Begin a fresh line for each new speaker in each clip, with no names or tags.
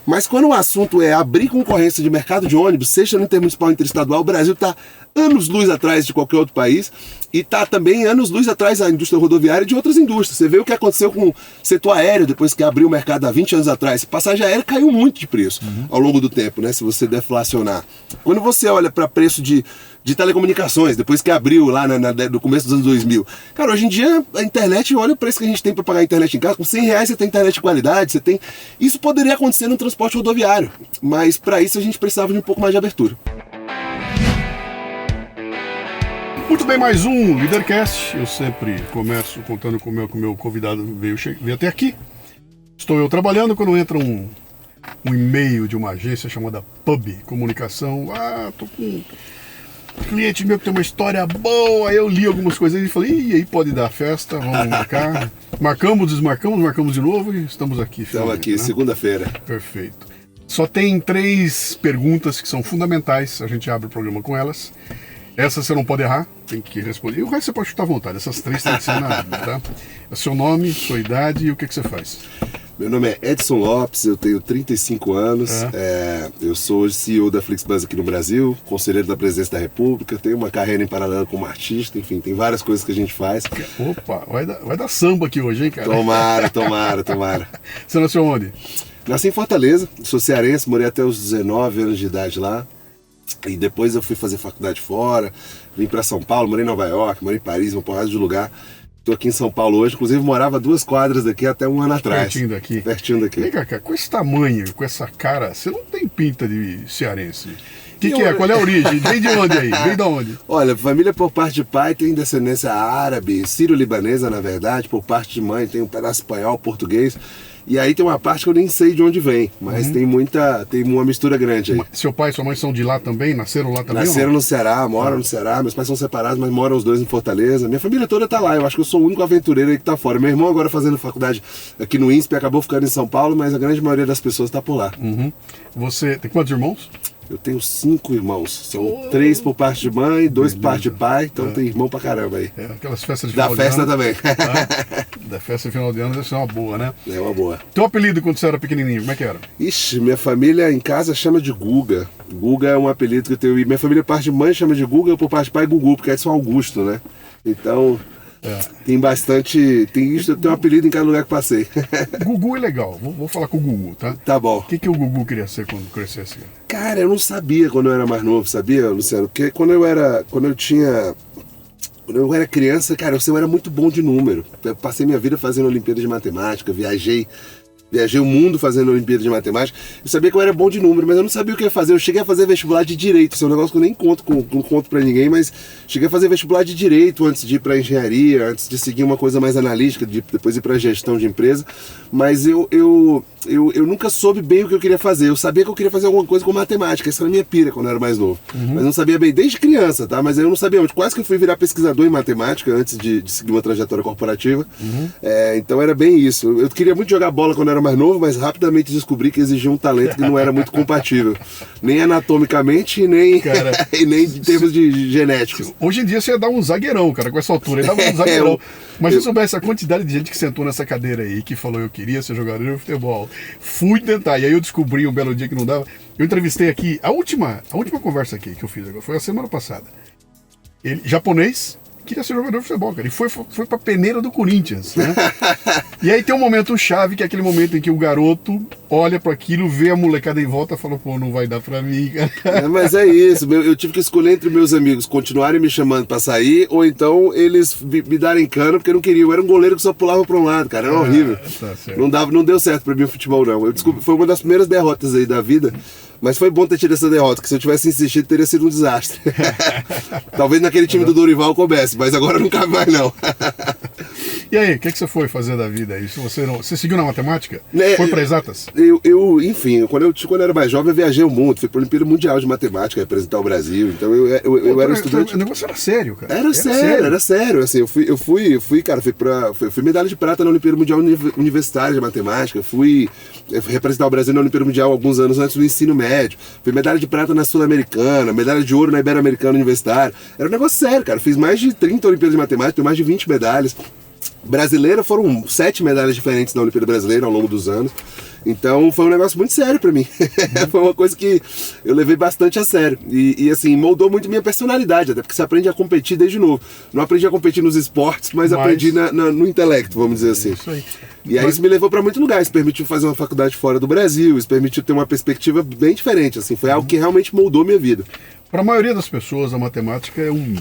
Mas quando o assunto é abrir concorrência de mercado de ônibus, seja no intermunicipal interestadual, o Brasil está anos-luz atrás de qualquer outro país e está também anos-luz atrás da indústria rodoviária e de outras indústrias. Você vê o que aconteceu com o setor aéreo depois que abriu o mercado há 20 anos atrás. Passagem aérea caiu muito de preço ao longo do tempo, né? Se você deflacionar. Quando você olha para preço de telecomunicações, depois que abriu lá no começo dos anos 2000. Cara, hoje em dia a internet, olha o preço que a gente tem para pagar a internet em casa, com R$100 você tem internet de qualidade, você tem... Isso poderia acontecer no transporte rodoviário, mas para isso a gente precisava de um pouco mais de abertura.
Muito bem, mais um Lidercast. Eu sempre começo contando com o meu convidado veio até aqui. Estou eu trabalhando, quando entra um e-mail de uma agência chamada Pub Comunicação. Tô com um cliente meu que tem uma história boa. Aí eu li algumas coisas e falei, e aí pode dar festa, vamos marcar. Marcamos, desmarcamos, marcamos de novo e estamos aqui.
Estamos aqui, né? Segunda-feira.
Perfeito. Só tem 3 perguntas que são fundamentais, a gente abre o programa com elas. Essa você não pode errar, tem que responder. E o resto você pode chutar à vontade, essas 3 tem que ser na vida, tá? É seu nome, sua idade e o que você faz.
Meu nome é Edson Lopes, eu tenho 35 anos, eu sou hoje CEO da Flixbus aqui no Brasil, conselheiro da Presidência da República, tenho uma carreira em paralelo como artista, enfim, tem várias coisas que a gente faz.
Opa, vai dar samba aqui hoje, hein, cara?
Tomara.
Você nasceu onde?
Nasci em Fortaleza, sou cearense, morei até os 19 anos de idade lá. E depois eu fui fazer faculdade fora, vim para São Paulo, morei em Nova York, morei em Paris, uma porrada de lugar. Estou aqui em São Paulo hoje, inclusive morava 2 quadras daqui até um ano atrás. Pertinho daqui.
Vem cá, com esse tamanho, com essa cara, você não tem pinta de cearense. O que é? Qual é a origem? Vem de onde aí? Vem de onde?
Olha, família por parte de pai tem descendência árabe, sírio-libanesa na verdade, por parte de mãe tem um pedaço espanhol, português. E aí tem uma parte que eu nem sei de onde vem, mas tem uma mistura grande aí.
Seu pai e sua mãe são de lá também? Nasceram lá também?
Nasceram no Ceará, moram no Ceará, meus pais são separados, mas moram os dois em Fortaleza. Minha família toda tá lá, eu acho que eu sou o único aventureiro aí que tá fora. Meu irmão agora fazendo faculdade aqui no INSPE, acabou ficando em São Paulo, mas a grande maioria das pessoas tá por lá.
Você tem quantos irmãos?
Eu tenho 5 irmãos, são 3 por parte de mãe, 2 por parte de pai, então tem irmão pra caramba aí.
Aquelas festas de final
de ano. Da festa
também. Da festa de final de ano deve ser uma boa, né?
É uma boa.
Teu apelido quando você era pequenininho, como é que era?
Ixi, minha família em casa chama de Guga. Guga é um apelido que eu tenho. E minha família, por parte de mãe, chama de Guga, por parte de pai, Gugu, porque é de São Augusto, né? Então... Tem bastante. Eu tenho um apelido em cada lugar que passei.
Gugu é legal, vou falar com o Gugu, tá?
Tá bom.
O que o Gugu queria ser quando crescesse?
Cara, eu não sabia quando eu era mais novo, sabia, Luciano? Porque quando eu era criança, cara, eu era muito bom de número. Eu passei minha vida fazendo Olimpíada de Matemática, viajei o mundo fazendo Olimpíada de Matemática. Eu sabia que eu era bom de número, mas eu não sabia o que ia fazer. Eu cheguei a fazer vestibular de Direito. Isso é um negócio que eu nem não conto pra ninguém, mas cheguei a fazer vestibular de Direito antes de ir pra Engenharia, antes de seguir uma coisa mais analítica, depois ir pra Gestão de Empresa. Mas eu nunca soube bem o que eu queria fazer. Eu sabia que eu queria fazer alguma coisa com matemática. Essa era a minha pira quando eu era mais novo. Mas não sabia bem, desde criança, tá? Mas eu não sabia onde. Quase que eu fui virar pesquisador em matemática antes de seguir uma trajetória corporativa. Então era bem isso. Eu queria muito jogar bola quando eu era mais novo, mas rapidamente descobri que exigia um talento que não era muito compatível. Nem anatomicamente, nem em termos de genéticos.
Hoje em dia você ia dar um zagueirão, cara, com essa altura. Ele dava um zagueirão. Mas se eu soubesse a quantidade de gente que sentou nessa cadeira aí, que falou eu queria ser jogador de futebol, fui tentar. E aí eu descobri um belo dia que não dava. Eu entrevistei aqui, a última conversa aqui que eu fiz agora, foi a semana passada. Ele, japonês, queria ser jogador de futebol, cara. E foi pra peneira do Corinthians, né? E aí tem um momento chave, que é aquele momento em que o garoto olha para aquilo, vê a molecada em volta e fala, pô, não vai dar pra mim, cara.
Mas é isso, eu tive que escolher entre meus amigos continuarem me chamando pra sair, ou então eles me darem cano, porque eu não queria. Eu era um goleiro que só pulava pra um lado, cara, era horrível.
Tá
não deu certo pra mim o futebol, não. Eu desculpa, foi uma das primeiras derrotas aí da vida. Mas foi bom ter tido essa derrota, que se eu tivesse insistido teria sido um desastre. Talvez naquele time do Dorival coubesse, mas agora não cabe mais não.
E aí, o que você foi fazer da vida aí? Você seguiu na matemática? Foi para exatas?
Enfim, quando eu era mais jovem, eu viajei o mundo, fui para a Olimpíada Mundial de Matemática, representar o Brasil, então eu era um estudante...
O negócio era sério, cara.
Era sério, assim, eu fui medalha de prata na Olimpíada Mundial Universitária de Matemática, fui representar o Brasil na Olimpíada Mundial alguns anos antes do ensino médio, fui medalha de prata na Sul-Americana, medalha de ouro na Ibero-Americana Universitária, era um negócio sério, cara, fiz mais de 30 Olimpíadas de Matemática, tenho mais de 20 medalhas. brasileira, foram 7 medalhas diferentes na Olimpíada Brasileira ao longo dos anos. Então foi um negócio muito sério pra mim. Foi uma coisa que eu levei bastante a sério. E assim, moldou muito minha personalidade, até porque você aprende a competir desde novo. Não aprendi a competir nos esportes, mas aprendi no intelecto, vamos dizer assim.
Isso aí.
E aí isso me levou pra muito lugar. Isso permitiu fazer uma faculdade fora do Brasil, isso permitiu ter uma perspectiva bem diferente. Assim, foi algo que realmente moldou minha vida.
Para a maioria das pessoas, a matemática é um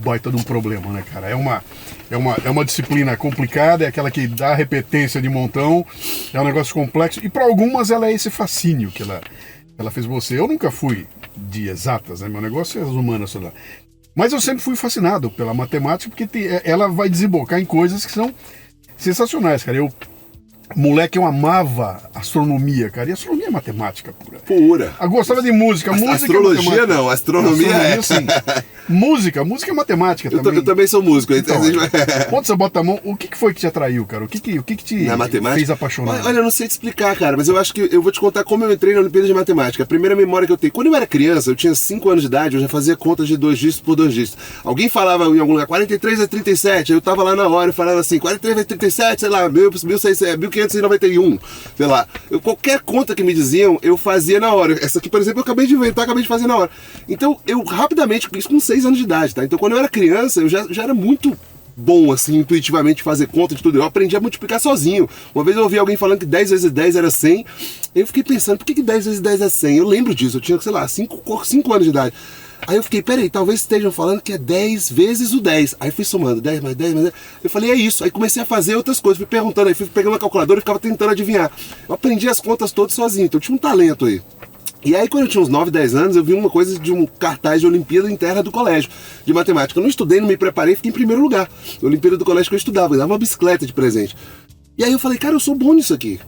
baita de um problema, né, cara? É uma disciplina complicada, é aquela que dá repetência de montão, é um negócio complexo. E para algumas ela é esse fascínio que ela fez você. Eu nunca fui de exatas, né? Meu negócio é as humanas só lá. Mas eu sempre fui fascinado pela matemática, porque ela vai desembocar em coisas que são sensacionais, cara. Moleque, eu amava astronomia, cara. E astronomia é matemática pura.
Pura.
Eu gostava de música.
Astrologia
é
não, astronomia é.
Sim. Música é matemática também.
Eu também sou músico.
Então, quando você bota a mão, o que foi que te atraiu, cara? O que te fez apaixonar?
Olha, eu não sei te explicar, cara, mas eu acho que eu vou te contar como eu entrei na Olimpíada de Matemática. A primeira memória que eu tenho, quando eu era criança, eu tinha 5 anos de idade, eu já fazia contas de 2 dígitos por 2 dígitos. Alguém falava em algum lugar, 43 é 37, aí eu tava lá na hora e falava assim, 43 é 37, sei lá, 1591, sei lá. Qualquer conta que me diziam, eu fazia na hora. Essa aqui, por exemplo, eu acabei de inventar, acabei de fazer na hora. Então, eu rapidamente, isso com 6 anos de idade, tá? Então, quando eu era criança, eu já era muito bom, assim, intuitivamente fazer conta de tudo. Eu aprendi a multiplicar sozinho. Uma vez eu ouvi alguém falando que 10 vezes 10 era 100. Eu fiquei pensando, por que 10 vezes 10 é 100? Eu lembro disso, eu tinha, sei lá, 5 anos de idade. Aí eu fiquei, peraí, talvez estejam falando que é 10 vezes o 10. Aí eu fui somando, 10 mais 10 mais 10. Eu falei, é isso. Aí comecei a fazer outras coisas, fui perguntando, aí fui pegando uma calculadora e ficava tentando adivinhar. Eu aprendi as contas todas sozinho, então eu tinha um talento aí. E aí, quando eu tinha uns 9, 10 anos, eu vi uma coisa de um cartaz de Olimpíada interna do colégio, de matemática. Eu não estudei, não me preparei, fiquei em primeiro lugar. Na Olimpíada do colégio que eu estudava, eu dava uma bicicleta de presente. E aí eu falei, cara, eu sou bom nisso aqui.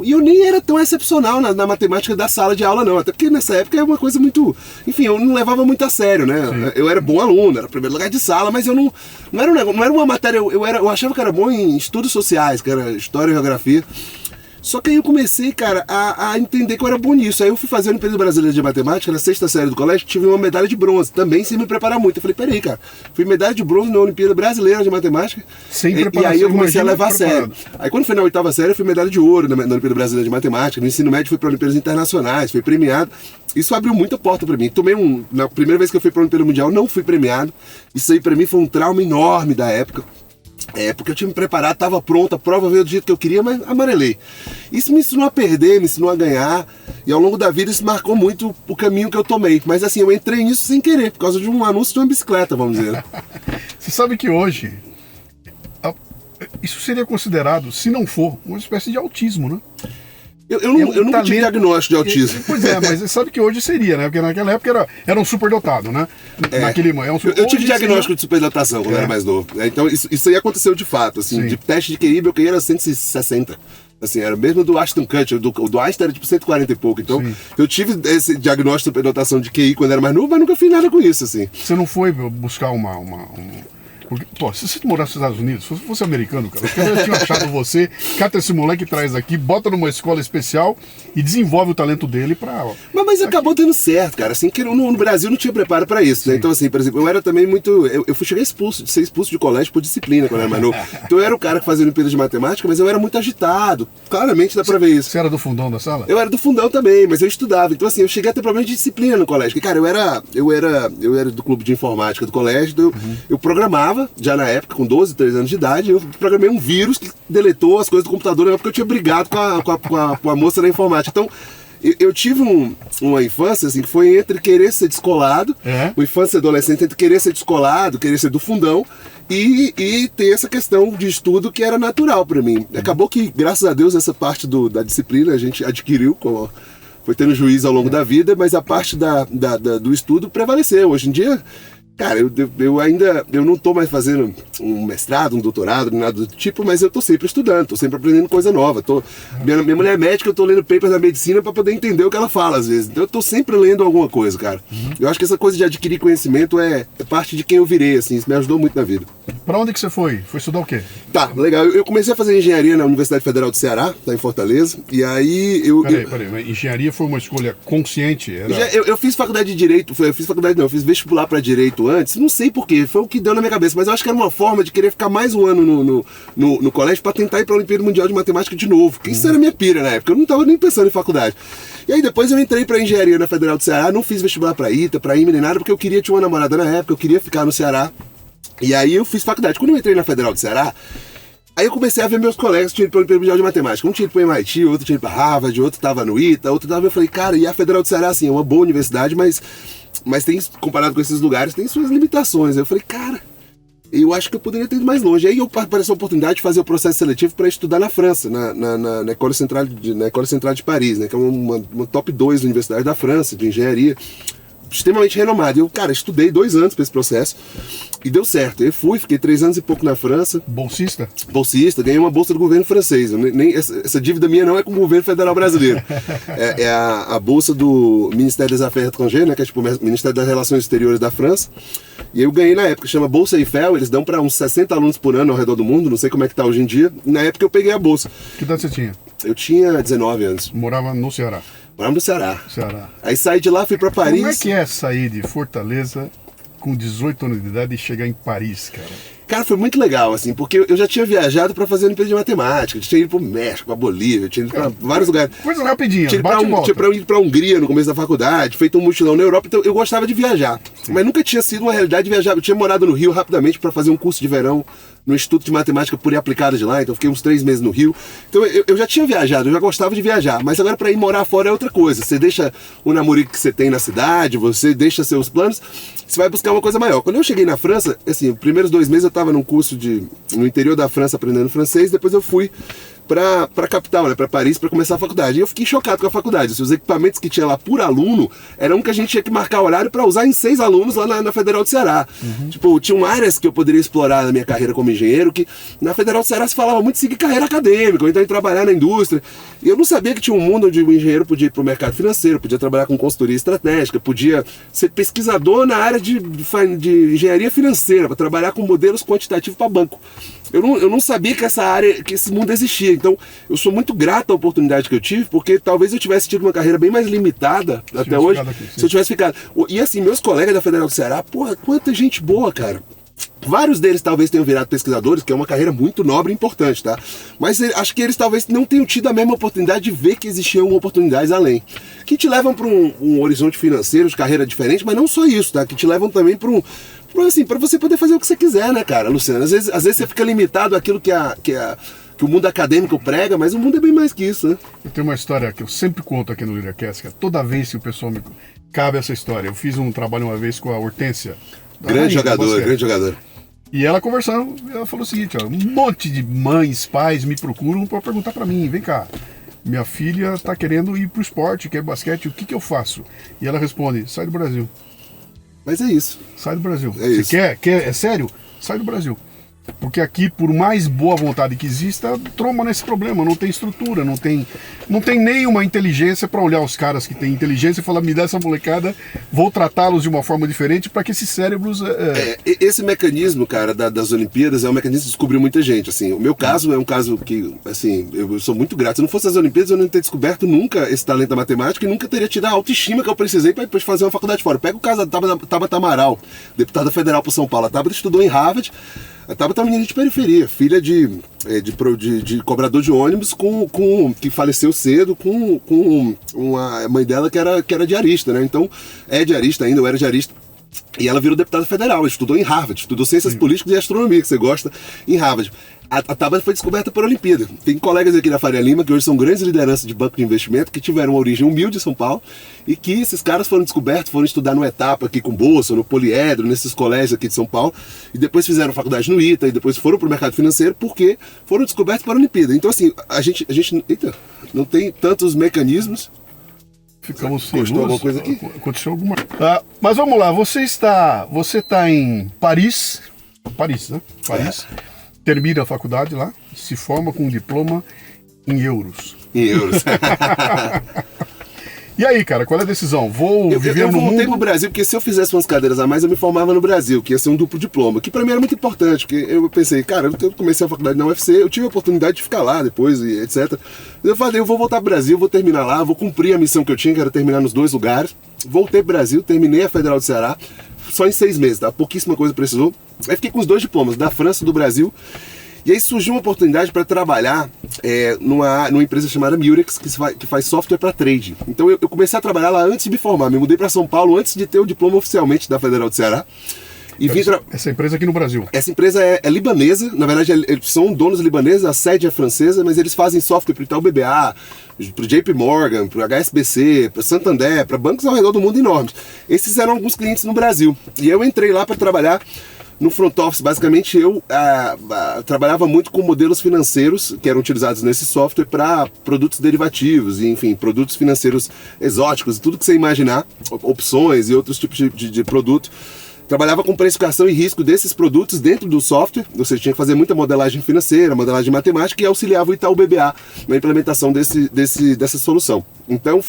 E eu nem era tão excepcional na matemática da sala de aula, não. Até porque nessa época era uma coisa muito... Enfim, eu não levava muito a sério, né? Sim. Eu era bom aluno, era primeiro lugar de sala, mas eu não era um negócio, não era uma matéria... Eu achava que era bom em estudos sociais, que era história e geografia. Só que aí eu comecei, cara, a entender que eu era bom nisso. Aí eu fui fazer a Olimpíada Brasileira de Matemática, na 6ª série do colégio, tive uma medalha de bronze, também sem me preparar muito. Eu falei, peraí, cara, fui medalha de bronze na Olimpíada Brasileira de Matemática.
Sem preparação.
E aí eu comecei a levar a sério. Aí quando foi na 8ª série, eu fui medalha de ouro na Olimpíada Brasileira de Matemática. No ensino médio fui para Olimpíadas Internacionais, fui premiado. Isso abriu muita porta para mim. Na primeira vez que eu fui para a Olimpíada Mundial, não fui premiado. Isso aí para mim foi um trauma enorme da época. Porque eu tinha me preparado, estava pronto, a prova veio do jeito que eu queria, mas amarelei. Isso me ensinou a perder, me ensinou a ganhar, e ao longo da vida isso marcou muito o caminho que eu tomei. Mas assim, eu entrei nisso sem querer, por causa de um anúncio de uma bicicleta, vamos dizer.
Você sabe que hoje, isso seria considerado, se não for, uma espécie de autismo, né?
Eu nunca tive diagnóstico de autismo.
Pois é, mas você sabe que hoje seria, né? Porque naquela época era um superdotado, né?
Eu tive diagnóstico de superdotação quando eu era mais novo. Então isso aí aconteceu de fato. Assim, de teste de QI, meu QI era 160. Assim, era mesmo do Ashton Kutcher. Do Einstein era tipo 140 e pouco. Então eu tive esse diagnóstico de superdotação de QI quando eu era mais novo, mas nunca fiz nada com isso. Assim.
Você não foi buscar Porque, pô, se você morasse nos Estados Unidos, se você fosse americano, cara, os caras tinham achado você, cata esse moleque e traz aqui, bota numa escola especial e desenvolve o talento dele pra...
Mas acabou dando certo, cara, assim, que no Brasil não tinha preparo pra isso, né? Então, assim, por exemplo, eu era também muito... Eu cheguei a ser expulso de colégio por disciplina quando eu era mais novo. Então eu era o cara que fazia Olimpíada de Matemática, mas eu era muito agitado. Claramente dá pra ver isso.
Você era do fundão da sala?
Eu era do fundão também, mas eu estudava. Então, assim, eu cheguei a ter problema de disciplina no colégio. Porque, cara, eu era do clube de informática do colégio, então eu programava já na época, com 12, 13 anos de idade, eu programei um vírus que deletou as coisas do computador, porque eu tinha brigado com a moça da informática. Então, eu tive uma infância assim, que foi entre querer ser descolado, uma infância e adolescente entre querer ser descolado, querer ser do fundão, e ter essa questão de estudo que era natural para mim. Acabou que, graças a Deus, essa parte da disciplina a gente adquiriu, foi tendo juízo ao longo da vida, mas a parte do estudo prevaleceu. Hoje em dia... Cara, eu não tô mais fazendo um mestrado, um doutorado, nada do tipo, mas eu tô sempre estudando, tô sempre aprendendo coisa nova. Minha mulher é médica, eu tô lendo papers da medicina para poder entender o que ela fala às vezes. Então eu tô sempre lendo alguma coisa, cara. Eu acho que essa coisa de adquirir conhecimento é parte de quem eu virei, assim, isso me ajudou muito na vida.
Pra onde que você foi? Foi estudar o quê?
Tá, legal. Eu comecei a fazer engenharia na Universidade Federal do Ceará, tá em Fortaleza, e aí
Peraí, mas engenharia foi uma escolha consciente?
Eu fiz faculdade de Direito, eu fiz vestibular para Direito isso antes, não sei porquê, foi o que deu na minha cabeça, mas eu acho que era uma forma de querer ficar mais um ano no colégio pra tentar ir pra Olimpíada Mundial de Matemática de novo, porque isso era minha pira na época, eu não tava nem pensando em faculdade. E aí depois eu entrei pra engenharia na Federal do Ceará, não fiz vestibular pra ITA, pra IME nem nada, porque eu tinha uma namorada na época, eu queria ficar no Ceará. E aí eu fiz faculdade. Quando eu entrei na Federal do Ceará, aí eu comecei a ver meus colegas que tinham ido para o Olimpíada Mundial de Matemática. Um tinha ido para o MIT, outro tinha ido para Harvard, outro estava no ITA, outro estava... Eu falei, cara, e a Federal do Ceará, assim, é uma boa universidade, mas tem, comparado com esses lugares, tem suas limitações. Aí eu falei, cara, eu acho que eu poderia ter ido mais longe. Aí apareceu a oportunidade de fazer o processo seletivo para estudar na França, na École Centrale de Paris, né, que é uma top 2 universidade da França, de engenharia, extremamente renomado. Eu, cara, estudei 2 anos para esse processo e deu certo. Eu fiquei 3 anos e pouco na França.
Bolsista?
Bolsista, ganhei uma bolsa do governo francês. Essa dívida minha não é com o governo federal brasileiro. É a bolsa do Ministério das Affaires étrangères, né, que é tipo o Ministério das Relações Exteriores da França. E eu ganhei na época, chama Bolsa Eiffel, eles dão para uns 60 alunos por ano ao redor do mundo, não sei como é que tá hoje em dia. Na época eu peguei a bolsa.
Que idade você tinha?
Eu tinha 19 anos.
Morava no Ceará?
Morava no Ceará.
Ceará.
Aí saí de lá, fui para Paris.
Como é que é sair de Fortaleza com 18 anos de idade e chegar em Paris, cara?
Cara, foi muito legal, assim, porque eu já tinha viajado para fazer a Olimpíada de Matemática, eu tinha ido pro México, pra Bolívia, eu tinha ido para vários lugares.
Coisa rapidinha,
tinha
bate
ido pra Hungria no começo da faculdade, feito um mochilão na Europa, então eu gostava de viajar. Sim. Mas nunca tinha sido uma realidade viajar. Eu tinha morado no Rio rapidamente para fazer um curso de verão no Instituto de Matemática Pura e Aplicada de lá, então eu fiquei uns 3 meses no Rio. Então eu já tinha viajado, eu já gostava de viajar, mas agora para ir morar fora é outra coisa. Você deixa o namorico que você tem na cidade, você deixa seus planos, você vai buscar uma coisa maior. Quando eu cheguei na França, assim, os primeiros 2 meses eu estava num curso no interior da França aprendendo francês, depois eu fui para capital, né, para Paris, para começar a faculdade. E eu fiquei chocado com a faculdade. Os equipamentos que tinha lá por aluno eram que a gente tinha que marcar horário para usar em 6 alunos lá na Federal do Ceará. Tipo, tinham áreas que eu poderia explorar na minha carreira como engenheiro, que na Federal do Ceará se falava muito de seguir carreira acadêmica, ou então em trabalhar na indústria. E eu não sabia que tinha um mundo onde o engenheiro podia ir para o mercado financeiro, podia trabalhar com consultoria estratégica, podia ser pesquisador na área de engenharia financeira, para trabalhar com modelos quantitativos para banco. Eu não sabia que esse mundo existia. Então, eu sou muito grato à oportunidade que eu tive, porque talvez eu tivesse tido uma carreira bem mais limitada até hoje, se eu tivesse ficado. E assim, meus colegas da Federal do Ceará, porra, quanta gente boa, cara. Vários deles talvez tenham virado pesquisadores, que é uma carreira muito nobre e importante, tá? Mas acho que eles talvez não tenham tido a mesma oportunidade de ver que existiam oportunidades além. Que te levam para um horizonte financeiro de carreira diferente, mas não só isso, tá? Que te levam também para para você poder fazer o que você quiser, né, cara, Luciano? Às vezes você fica limitado àquilo que o mundo acadêmico prega, mas o mundo é bem mais que isso, né?
Eu tenho uma história que eu sempre conto aqui no Leadercast, que toda vez que o pessoal me cabe essa história. Eu fiz um trabalho uma vez com a Hortência.
Grande jogador.
E ela conversando, ela falou o seguinte, ó, um monte de mães, pais me procuram para perguntar para mim, vem cá, minha filha está querendo ir pro esporte, quer basquete, o que eu faço? E ela responde, sai do Brasil.
Mas é isso.
Sai do Brasil.
É
Você
isso.
quer? É sério? Sai do Brasil. Porque aqui, por mais boa vontade que exista, tromba nesse problema, não tem estrutura, não tem nenhuma inteligência para olhar os caras que têm inteligência e falar, me dá essa molecada, vou tratá-los de uma forma diferente para que esses cérebros...
Esse mecanismo, cara, das Olimpíadas é um mecanismo que descobriu muita gente, assim. O meu caso é um caso que, assim, eu sou muito grato. Se não fosse as Olimpíadas, eu não teria descoberto nunca esse talento da matemática e nunca teria tido a autoestima que eu precisei para depois fazer uma faculdade fora. Pega o caso da Tabata Amaral, deputada federal por São Paulo. A Tabata estudou em Harvard. A Tabata é uma menina de periferia, filha de cobrador de ônibus que faleceu cedo com a mãe dela que era diarista, né? Então, é diarista ainda, eu era diarista. E ela virou deputada federal, estudou em Harvard, estudou Ciências Políticas e Astronomia, que você gosta, em Harvard. A Tabata foi descoberta por Olimpíada. Tem colegas aqui da Faria Lima que hoje são grandes lideranças de banco de investimento que tiveram uma origem humilde em São Paulo e que esses caras foram descobertos, foram estudar no Etapa aqui com bolsa, no Poliedro, nesses colégios aqui de São Paulo e depois fizeram faculdade no ITA e depois foram para o mercado financeiro porque foram descobertos para a Olimpíada. Então assim, a gente não tem tantos mecanismos.
Ficamos
Custou alguma coisa aqui?
Aconteceu alguma coisa. Mas vamos lá, você está em Paris, né? Paris. Termina a faculdade lá, se forma com um diploma em euros. E aí, cara, qual é a decisão? Vou viver no mundo? Eu
voltei pro Brasil, porque se eu fizesse umas cadeiras a mais, eu me formava no Brasil, que ia ser um duplo diploma, que pra mim era muito importante, porque eu pensei, cara, eu comecei a faculdade na UFC, eu tive a oportunidade de ficar lá depois, e etc. Eu falei, eu vou voltar pro Brasil, vou terminar lá, vou cumprir a missão que eu tinha, que era terminar nos 2 lugares. Voltei pro Brasil, terminei a Federal do Ceará, só em 6 meses, tá? Pouquíssima coisa precisou. Aí fiquei com os 2 diplomas, da França e do Brasil. E aí surgiu uma oportunidade para trabalhar numa empresa chamada Murex, que faz software para trade. Então eu comecei a trabalhar lá antes de me formar. Me mudei para São Paulo antes de ter o diploma oficialmente da Federal do Ceará. E
essa empresa aqui no Brasil?
Essa empresa é libanesa, na verdade eles são donos libaneses, a sede é francesa, mas eles fazem software para o Itaú BBA, para o JP Morgan, para o HSBC, para o Santander, para bancos ao redor do mundo enormes. Esses eram alguns clientes no Brasil. E eu entrei lá para trabalhar no front office. Basicamente eu trabalhava muito com modelos financeiros que eram utilizados nesse software para produtos derivativos, e, enfim, produtos financeiros exóticos, tudo que você imaginar, opções e outros tipos de produto. Trabalhava com precificação e risco desses produtos dentro do software, ou seja, tinha que fazer muita modelagem financeira, modelagem matemática, e auxiliava o Itaú BBA na implementação dessa solução. Então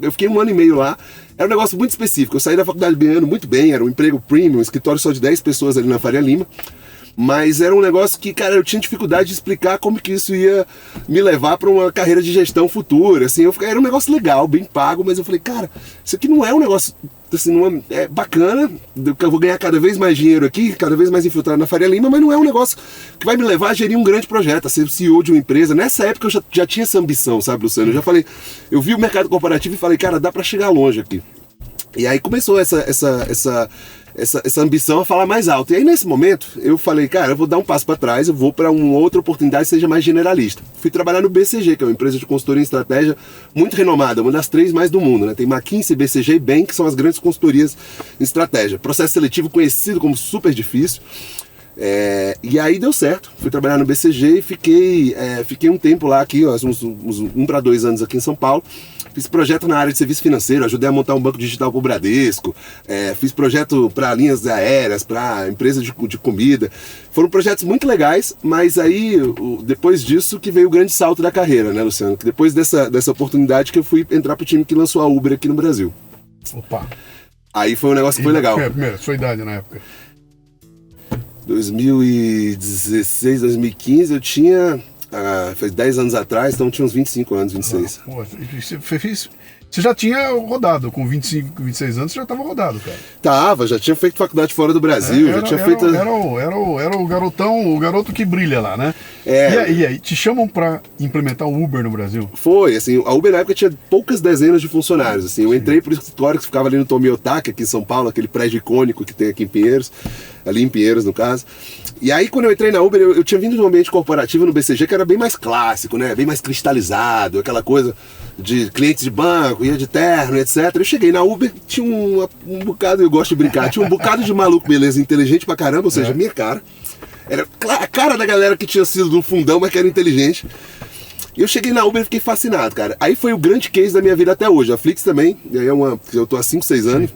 eu fiquei 1 ano e meio lá. Era um negócio muito específico. Eu saí da faculdade ganhando muito bem, era um emprego premium, um escritório só de 10 pessoas ali na Faria Lima. Mas era um negócio que, cara, eu tinha dificuldade de explicar como que isso ia me levar para uma carreira de gestão futura. Assim, era um negócio legal, bem pago, mas eu falei, cara, isso aqui não é um negócio assim, é bacana, eu vou ganhar cada vez mais dinheiro aqui, cada vez mais infiltrado na Faria Lima, mas não é um negócio que vai me levar a gerir um grande projeto, a ser CEO de uma empresa. Nessa época eu já tinha essa ambição, sabe, Luciano? Eu já falei, eu vi o mercado corporativo e falei, cara, dá para chegar longe aqui. E aí começou essa ambição a falar mais alto. E aí nesse momento eu falei, cara, eu vou dar um passo para trás, eu vou para uma outra oportunidade que seja mais generalista. Fui trabalhar no BCG, que é uma empresa de consultoria em estratégia muito renomada, uma das 3 mais do mundo, né? Tem McKinsey, BCG e Bain, que são as grandes consultorias em estratégia. Processo seletivo conhecido como super difícil. E aí deu certo, fui trabalhar no BCG e fiquei um tempo lá aqui, uns 1 para 2 anos aqui em São Paulo. Fiz projeto na área de serviço financeiro, ajudei a montar um banco digital para o Bradesco, fiz projeto para linhas aéreas, para empresas de comida. Foram projetos muito legais, mas aí, depois disso, que veio o grande salto da carreira, né, Luciano? Depois dessa oportunidade que eu fui entrar para o time que lançou a Uber aqui no Brasil.
Opa!
Aí foi um negócio que foi legal.
Primeiro, sua idade na época?
2016, 2015, eu tinha... faz 10 anos atrás, então tinha uns 25 anos, 26.
Você já tinha rodado, com 25, 26 anos, você já estava rodado, cara.
Já tinha feito faculdade fora do Brasil, já tinha feito...
Era o garotão, o garoto que brilha lá, né? E aí, te chamam para implementar o Uber no Brasil?
Foi, assim, a Uber na época tinha poucas dezenas de funcionários, assim, eu entrei pro escritório que ficava ali no Tomiotaki, aqui em São Paulo, aquele prédio icônico que tem aqui em Pinheiros, ali em Pinheiros, no caso. E aí, quando eu entrei na Uber, eu tinha vindo de um ambiente corporativo no BCG que era bem mais clássico, né? Bem mais cristalizado, aquela coisa de clientes de banco, ia de terno, etc. Eu cheguei na Uber, tinha um bocado, eu gosto de brincar, tinha um bocado de maluco, beleza, inteligente pra caramba, ou seja, minha cara. Era a cara da galera que tinha sido do fundão, mas que era inteligente. E eu cheguei na Uber e fiquei fascinado, cara. Aí foi o grande case da minha vida até hoje. A Flix também, eu tô há 5, 6 anos.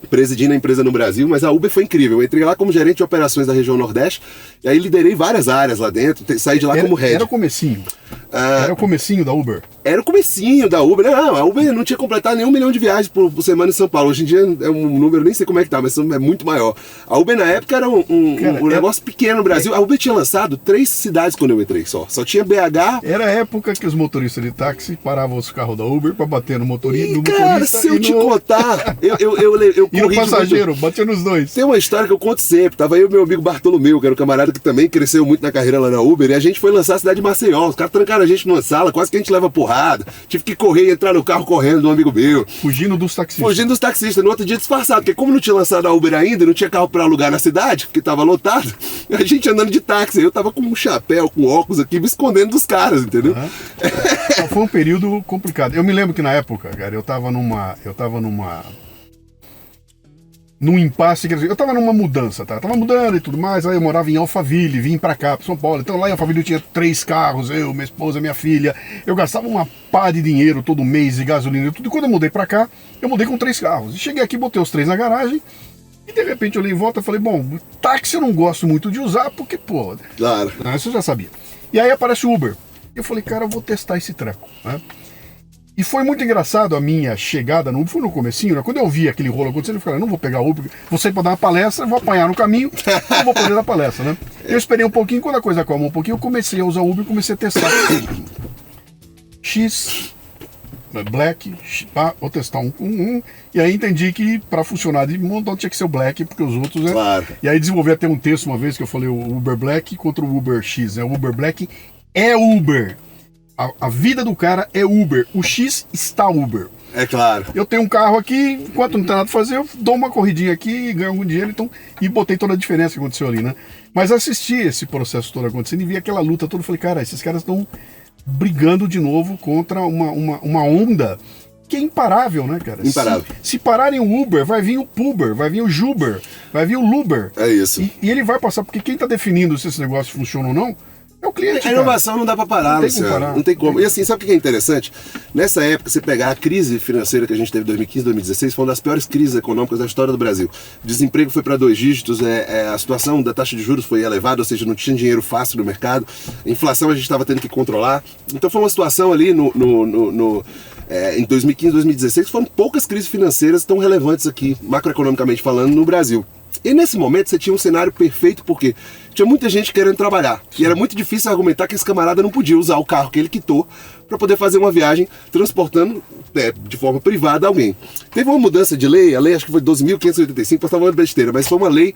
Presidindo a empresa no Brasil, mas a Uber foi incrível. Eu entrei lá como gerente de operações da região Nordeste, e aí liderei várias áreas lá dentro, saí de lá como head.
Era o comecinho? Era o comecinho da Uber? Era
o comecinho da Uber. Não, a Uber não tinha completado nem 1 milhão de viagens por semana em São Paulo. Hoje em dia é um número, nem sei como é que tá, mas é muito maior. A Uber na época era um negócio pequeno no Brasil. A Uber tinha lançado 3 cidades quando eu entrei só. Só tinha BH.
Era a época que os motoristas de táxi paravam os carros da Uber pra bater no motorista.
Cara, se eu te contar, eu
e no passageiro, batia nos dois.
Tem uma história que eu conto sempre. Tava eu e meu amigo Bartolomeu, que era um camarada que também cresceu muito na carreira lá na Uber, e a gente foi lançar a cidade de Maceió. Os caras trancaram a gente numa sala, quase que a gente leva porrada. Tive que correr e entrar no carro correndo de um amigo meu.
Fugindo dos taxistas.
Fugindo dos taxistas. No outro dia disfarçado, porque como não tinha lançado a Uber ainda, não tinha carro pra alugar na cidade, porque tava lotado, a gente andando de táxi. Eu tava com um chapéu, com óculos aqui, me escondendo dos caras, entendeu?
Então, foi um período complicado. Eu me lembro que na época, cara, eu tava num impasse, quer dizer, eu tava numa mudança, tá? Eu tava mudando e tudo mais, aí eu morava em Alphaville, vim pra cá, pra São Paulo. Então lá em Alphaville eu tinha 3 carros, eu, minha esposa, minha filha. Eu gastava uma pá de dinheiro todo mês, de gasolina e tudo. E quando eu mudei pra cá, eu mudei com 3 carros. E cheguei aqui, botei os 3 na garagem. E de repente eu olhei em volta e falei, bom, táxi eu não gosto muito de usar, porque, pô...
Claro.
Isso eu já sabia. E aí aparece o Uber. Eu falei, cara, eu vou testar esse treco, né? E foi muito engraçado a minha chegada no Uber, foi no comecinho, né? Quando eu vi aquele rolo acontecendo, eu falei, não vou pegar o Uber, vou sair pra dar uma palestra, vou apanhar no caminho, não vou poder dar palestra, né? Eu esperei um pouquinho, quando a coisa acalmou um pouquinho, eu comecei a usar o Uber e comecei a testar. Black, vou testar um. E aí entendi que para funcionar de montão tinha que ser o Black, porque os outros, né?
Claro.
E aí desenvolvi até um texto uma vez que eu falei o Uber Black contra o Uber X, né? O Uber Black é Uber. A vida do cara é Uber. O X está Uber.
É claro.
Eu tenho um carro aqui, enquanto não tem nada pra fazer, eu dou uma corridinha aqui e ganho algum dinheiro, então, e botei toda a diferença que aconteceu ali, né? Mas assisti esse processo todo acontecendo e vi aquela luta toda, falei, cara, esses caras estão brigando de novo contra uma onda que é imparável, né, cara?
Imparável.
Se pararem o Uber, vai vir o Puber, vai vir o Juber, vai vir o Luber.
É isso.
E ele vai passar, porque quem tá definindo se esse negócio funciona ou não é o cliente.
A inovação não dá pra parar, Luciano. Não tem como. E assim, sabe o que é interessante? Nessa época, você pegar a crise financeira que a gente teve em 2015, 2016, foi uma das piores crises econômicas da história do Brasil. O desemprego foi para 2 dígitos, a situação da taxa de juros foi elevada, ou seja, não tinha dinheiro fácil no mercado. A inflação a gente estava tendo que controlar. Então foi uma situação ali em 2015, 2016, foram poucas crises financeiras tão relevantes aqui, macroeconomicamente falando, no Brasil. E nesse momento você tinha um cenário perfeito, porque tinha muita gente querendo trabalhar. E era muito difícil argumentar que esse camarada não podia usar o carro que ele quitou para poder fazer uma viagem transportando de forma privada alguém. Teve uma mudança de lei, a lei acho que foi 12.585, posso estar falando besteira, mas foi uma lei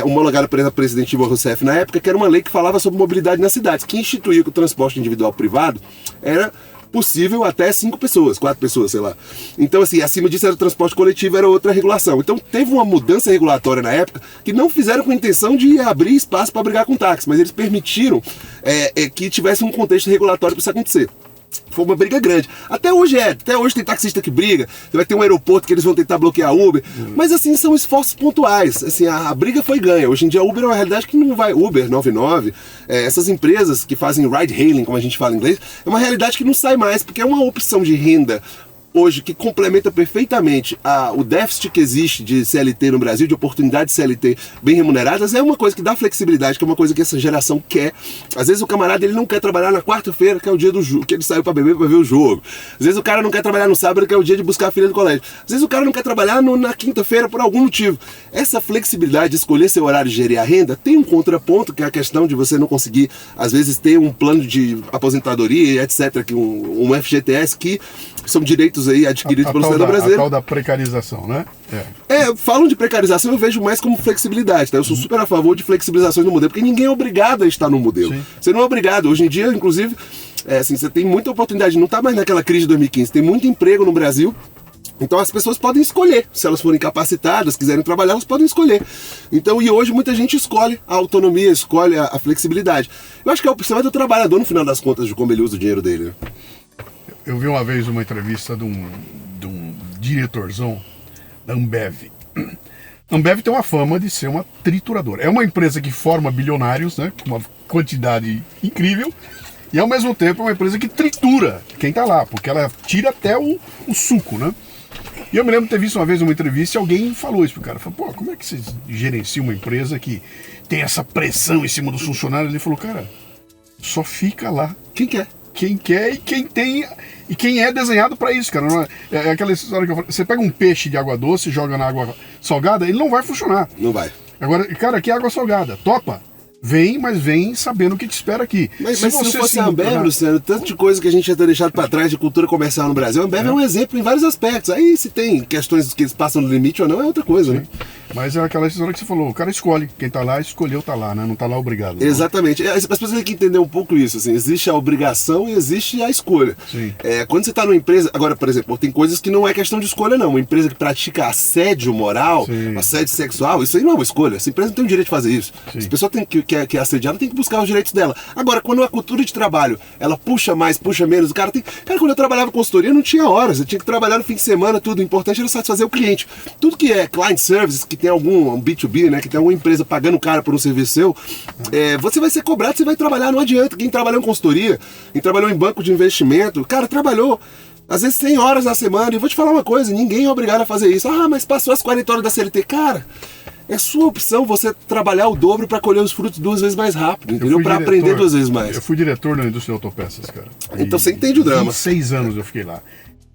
homologada pela presidente Dilma Rousseff na época, que era uma lei que falava sobre mobilidade nas cidades, que instituía que o transporte individual privado era possível até 5 pessoas, 4 pessoas, sei lá. Então, assim, acima disso era o transporte coletivo, era outra regulação. Então, teve uma mudança regulatória na época que não fizeram com a intenção de abrir espaço para brigar com táxi, mas eles permitiram que tivesse um contexto regulatório para isso acontecer. Foi uma briga grande. Até hoje tem taxista que briga, vai ter um aeroporto que eles vão tentar bloquear Uber, mas assim, são esforços pontuais. Assim, a briga foi ganha. Hoje em dia a Uber é uma realidade que não vai, Uber, 99, essas empresas que fazem ride hailing, como a gente fala em inglês, é uma realidade que não sai mais, porque é uma opção de renda hoje que complementa perfeitamente o déficit que existe de CLT no Brasil, de oportunidades de CLT bem remuneradas, é uma coisa que dá flexibilidade, que é uma coisa que essa geração quer. Às vezes o camarada ele não quer trabalhar na quarta-feira, que é o dia do jogo, que ele saiu para beber para ver o jogo. Às vezes o cara não quer trabalhar no sábado, que é o dia de buscar a filha do colégio. Às vezes o cara não quer trabalhar na quinta-feira por algum motivo. Essa flexibilidade de escolher seu horário de gerir a renda tem um contraponto, que é a questão de você não conseguir, às vezes, ter um plano de aposentadoria, etc., que um FGTS, que são direitos aí adquiridos pelo cidadão brasileiro.
A tal da precarização, né?
Falam de precarização, eu vejo mais como flexibilidade, tá? Eu sou super a favor de flexibilizações no modelo, porque ninguém é obrigado a estar no modelo. Sim. Você não é obrigado. Hoje em dia, inclusive, assim, você tem muita oportunidade, não está mais naquela crise de 2015, tem muito emprego no Brasil. Então as pessoas podem escolher, se elas forem capacitadas, quiserem trabalhar, elas podem escolher. Então, e hoje muita gente escolhe a autonomia, escolhe a flexibilidade. Eu acho que a opção é do trabalhador, no final das contas, de como ele usa o dinheiro dele, né?
Eu vi uma vez uma entrevista de um diretorzão da Ambev. A Ambev tem uma fama de ser uma trituradora. É uma empresa que forma bilionários, né, com uma quantidade incrível, e ao mesmo tempo é uma empresa que tritura quem está lá, porque ela tira até o suco, né? E eu me lembro de ter visto uma vez uma entrevista e alguém falou isso pro cara. Falou, pô, como é que você gerencia uma empresa que tem essa pressão em cima dos funcionários? Ele falou, cara, só fica lá quem quer. Quem quer e quem tem e quem é desenhado para isso, cara. Não é aquela história que eu falo, você pega um peixe de água doce e joga na água salgada, ele não vai funcionar.
Não vai.
Agora, cara, aqui é água salgada. Topa? Vem, mas vem sabendo o que te espera aqui.
Mas se não fosse a Ambev, Luciano, tanto de coisa que a gente ia ter deixado para trás de cultura comercial no Brasil, a Ambev é um exemplo em vários aspectos. Aí se tem questões que eles passam no limite ou não, é outra coisa, né?
Mas é aquela história que você falou, o cara escolhe. Quem tá lá, escolheu tá lá, né? Não tá lá obrigado. Não.
Exatamente. As pessoas têm que entender um pouco isso, assim. Existe a obrigação e existe a escolha.
Sim.
Quando você tá numa empresa... Agora, por exemplo, tem coisas que não é questão de escolha, não. Uma empresa que pratica assédio moral, sim, assédio sexual, isso aí não é uma escolha. Essa empresa não tem o direito de fazer isso. Sim. Se a pessoa que é assediada, tem que buscar os direitos dela. Agora, quando a cultura de trabalho, ela puxa mais, puxa menos, o cara tem... Cara, quando eu trabalhava em consultoria, não tinha horas. Eu tinha que trabalhar no fim de semana, tudo. O importante era satisfazer o cliente. Tudo que é client service, que tem algum B2B, né, que tem alguma empresa pagando cara por um serviço seu, você vai ser cobrado, você vai trabalhar, não adianta. Quem trabalhou em consultoria, quem trabalhou em banco de investimento, cara, trabalhou às vezes 100 horas na semana. E vou te falar uma coisa, ninguém é obrigado a fazer isso. Ah, mas passou as 40 horas da CLT. Cara, é sua opção você trabalhar o dobro para colher os frutos 2 vezes mais rápido, entendeu? Para aprender 2 vezes mais.
Eu fui diretor na indústria de autopeças, cara.
Então você entende o drama.
6 anos eu fiquei lá.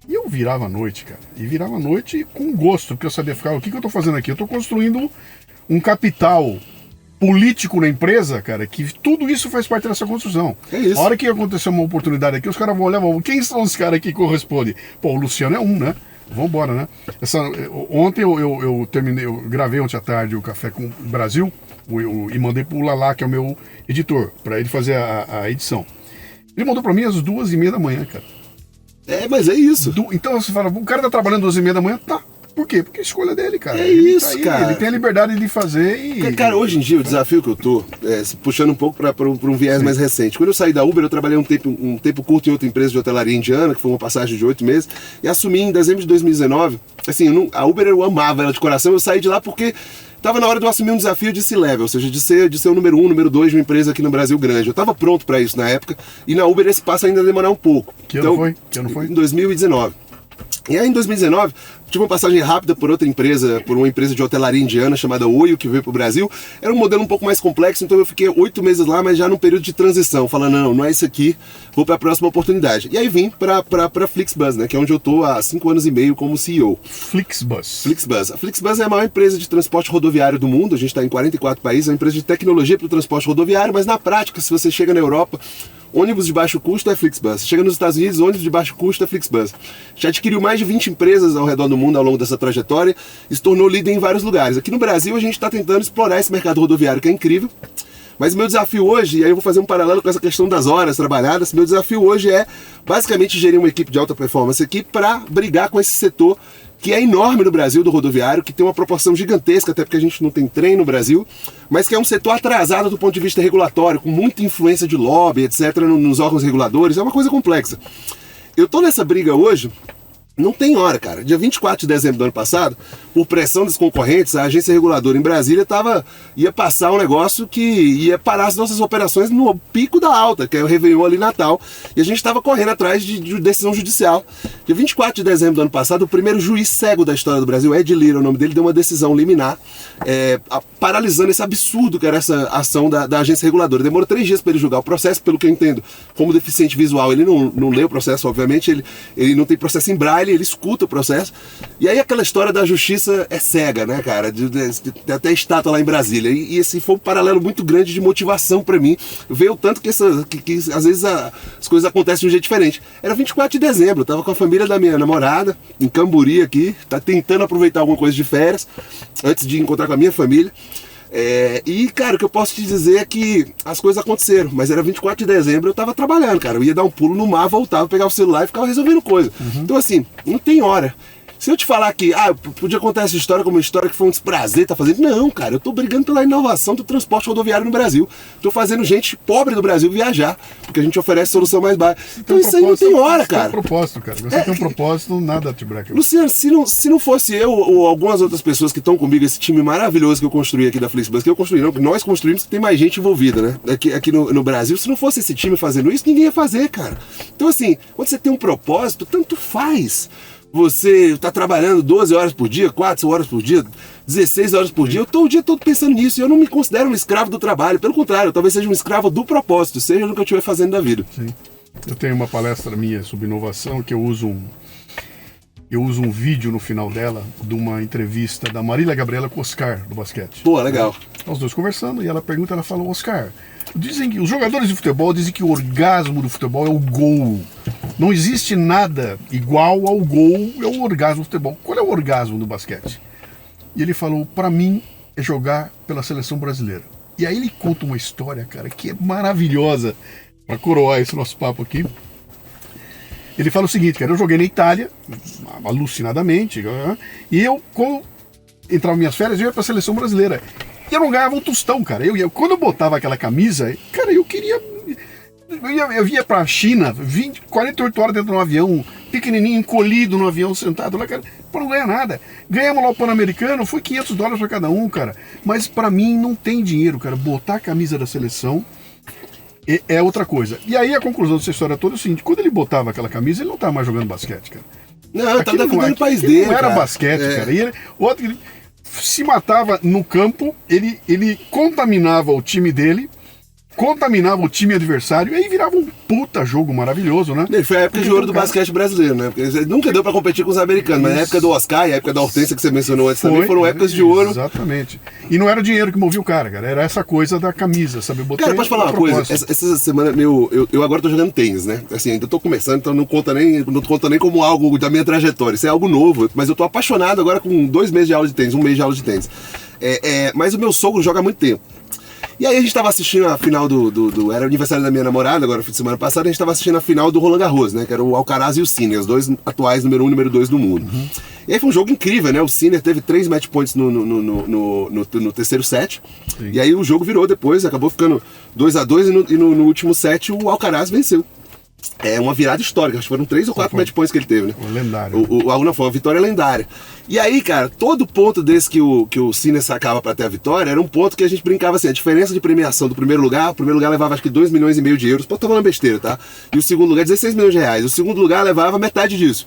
E eu virava à noite, cara. E virava à noite com gosto, porque eu sabia ficar, o que eu tô fazendo aqui? Eu tô construindo um capital político na empresa, cara, que tudo isso faz parte dessa construção.
É isso.
A hora que aconteceu uma oportunidade aqui, os caras vão olhar, quem são os caras que correspondem? Pô, o Luciano é um, né? Vambora, né? Ontem eu terminei, eu gravei ontem à tarde o Café com o Brasil e mandei pro Lala, que é o meu editor, pra ele fazer a edição. Ele mandou pra mim às 2h30 da manhã, cara.
Mas é isso.
Então você fala, o cara tá trabalhando 2h30 da manhã, tá. Por quê? Porque é a escolha dele, cara.
É isso, cara.
Ele tem a liberdade de fazer e...
Cara, hoje em dia, o desafio que eu tô, puxando um pouco para um viés mais recente. Quando eu saí da Uber, eu trabalhei um tempo curto em outra empresa de hotelaria indiana, que foi uma passagem de 8 meses, e assumi em dezembro de 2019. Assim, a Uber eu amava ela de coração, eu saí de lá porque estava na hora de eu assumir um desafio de C-level, ou seja, de ser o número 1, número 2 de uma empresa aqui no Brasil grande. Eu estava pronto para isso na época, e na Uber esse passo ainda ia demorar um pouco.
Que ano foi?
Em 2019. E aí em 2019, tive uma passagem rápida por outra empresa, por uma empresa de hotelaria indiana chamada Oio, que veio para o Brasil. Era um modelo um pouco mais complexo, então eu fiquei 8 meses lá, mas já num período de transição, falando, não é isso aqui, vou para a próxima oportunidade. E aí vim para Flixbus, né, que é onde eu estou há 5 anos e meio como CEO.
Flixbus.
A Flixbus é a maior empresa de transporte rodoviário do mundo, a gente está em 44 países, é uma empresa de tecnologia para o transporte rodoviário, mas na prática, se você chega na Europa, ônibus de baixo custo é Flixbus. Chega nos Estados Unidos, ônibus de baixo custo é Flixbus. Já adquiriu mais de 20 empresas ao redor do mundo ao longo dessa trajetória e se tornou líder em vários lugares. Aqui no Brasil a gente está tentando explorar esse mercado rodoviário que é incrível. Mas meu desafio hoje, e aí eu vou fazer um paralelo com essa questão das horas trabalhadas, meu desafio hoje é basicamente gerir uma equipe de alta performance aqui para brigar com esse setor que é enorme no Brasil do rodoviário, que tem uma proporção gigantesca, até porque a gente não tem trem no Brasil, mas que é um setor atrasado do ponto de vista regulatório, com muita influência de lobby, etc., nos órgãos reguladores, é uma coisa complexa. Eu tô nessa briga hoje, não tem hora, cara. Dia 24 de dezembro do ano passado, por pressão dos concorrentes, a agência reguladora em Brasília ia passar um negócio que ia parar as nossas operações no pico da alta, que é o Réveillon ali Natal, e a gente estava correndo atrás de decisão judicial. Dia 24 de dezembro do ano passado, o primeiro juiz cego da história do Brasil, Ed Lira, o nome dele, deu uma decisão liminar, paralisando esse absurdo que era essa ação da agência reguladora. Demorou 3 dias para ele julgar o processo, pelo que eu entendo. Como deficiente visual, ele não lê o processo, obviamente, ele não tem processo em braille, ele escuta o processo. E aí aquela história da justiça é cega, né, cara? Tem até estátua lá em Brasília. E esse foi um paralelo muito grande de motivação para mim. Ver o tanto que às vezes as coisas acontecem de um jeito diferente. Era 24 de dezembro, eu tava com a família da minha namorada, em Camburi aqui, tá tentando aproveitar alguma coisa de férias, antes de encontrar com a minha família. E, cara, o que eu posso te dizer é que as coisas aconteceram, mas era 24 de dezembro, eu tava trabalhando, cara. Eu ia dar um pulo no mar, voltava, pegava o celular e ficava resolvendo coisa. Então, assim, não tem hora. Se eu te falar que, podia contar essa história como uma história que foi um desprazer, tá fazendo... Não, cara, eu tô brigando pela inovação do transporte rodoviário no Brasil. Tô fazendo gente pobre do Brasil viajar, porque a gente oferece solução mais baixa. Então isso aí não tem hora, cara.
Você tem um propósito, cara. Você tem um propósito, nada te breca.
Luciano, se não fosse eu ou algumas outras pessoas que estão comigo, esse time maravilhoso que eu construí aqui da Flixbus, que eu construí, não, que nós construímos, que tem mais gente envolvida, né? Aqui no Brasil, se não fosse esse time fazendo isso, ninguém ia fazer, cara. Então, assim, quando você tem um propósito, tanto faz. Você está trabalhando 12 horas por dia, 4 horas por dia, 16 horas por dia. Eu estou o dia todo pensando nisso e eu não me considero um escravo do trabalho. Pelo contrário, eu talvez seja um escravo do propósito, seja no que eu estiver fazendo da vida.
Sim. Eu tenho uma palestra minha sobre inovação que eu uso um vídeo no final dela de uma entrevista da Marília Gabriela com o Oscar, do basquete.
Pô, legal.
Os dois conversando e ela fala, Oscar, dizem que os jogadores de futebol dizem que o orgasmo do futebol é o gol. Não existe nada igual ao gol, é o orgasmo do futebol. Qual é o orgasmo do basquete? E ele falou, pra mim, é jogar pela seleção brasileira. E aí ele conta uma história, cara, que é maravilhosa, pra coroar esse nosso papo aqui. Ele fala o seguinte, cara, eu joguei na Itália, alucinadamente, e eu, quando entrava minhas férias, eu ia pra seleção brasileira. E eu não ganhava um tostão, cara. Quando eu botava aquela camisa, cara, eu ia pra China, 48 horas dentro de um avião, pequenininho, encolhido no avião, sentado lá, cara, pra não ganhar nada. Ganhamos lá o Pan-Americano, foi $500 pra cada um, cara. Mas pra mim não tem dinheiro, cara. Botar a camisa da seleção é outra coisa. E aí a conclusão dessa história toda é o seguinte, quando ele botava aquela camisa, ele não tava mais jogando basquete, cara.
Não, ele tava defendendo o país dele,
não era
cara.
Basquete, cara. E ele se matava no campo, ele contaminava o time dele, contaminava o time adversário e aí virava um puta jogo maravilhoso, né?
E foi a época de ouro do basquete brasileiro, né? Porque nunca deu pra competir com os americanos, mas na época do Oscar e a época da Hortência que você mencionou antes também foram épocas de ouro.
Exatamente. E não era o dinheiro que movia o cara, era essa coisa da camisa, sabe?
Cara, pode falar uma coisa? Essa semana eu agora tô jogando tênis, né? Assim, ainda tô começando, então não conta nem como algo da minha trajetória. Isso é algo novo, mas eu tô apaixonado agora com 2 meses de aula de tênis, 1 mês de aula de tênis. Mas o meu sogro joga há muito tempo. E aí a gente tava assistindo a final era o aniversário da minha namorada, agora fim de semana passada, a gente tava assistindo a final do Roland Garros, né? Que era o Alcaraz e o Sinner, os dois atuais número 1 e número 2 do mundo. Uhum. E aí foi um jogo incrível, né? O Sinner teve 3 match points no terceiro set. Sim. E aí o jogo virou depois, acabou ficando 2-2 e no último set o Alcaraz venceu. É uma virada histórica, acho que foram 3 ou 4 match points que ele teve, né?
Lendário.
Não, foi uma vitória lendária. E aí, cara, todo ponto desse que o Sinner sacava pra ter a vitória era um ponto que a gente brincava assim, a diferença de premiação do primeiro lugar, o primeiro lugar levava acho que 2,5 milhões de euros, pô, tô falando besteira, tá? E o segundo lugar 16 milhões de reais, o segundo lugar levava metade disso.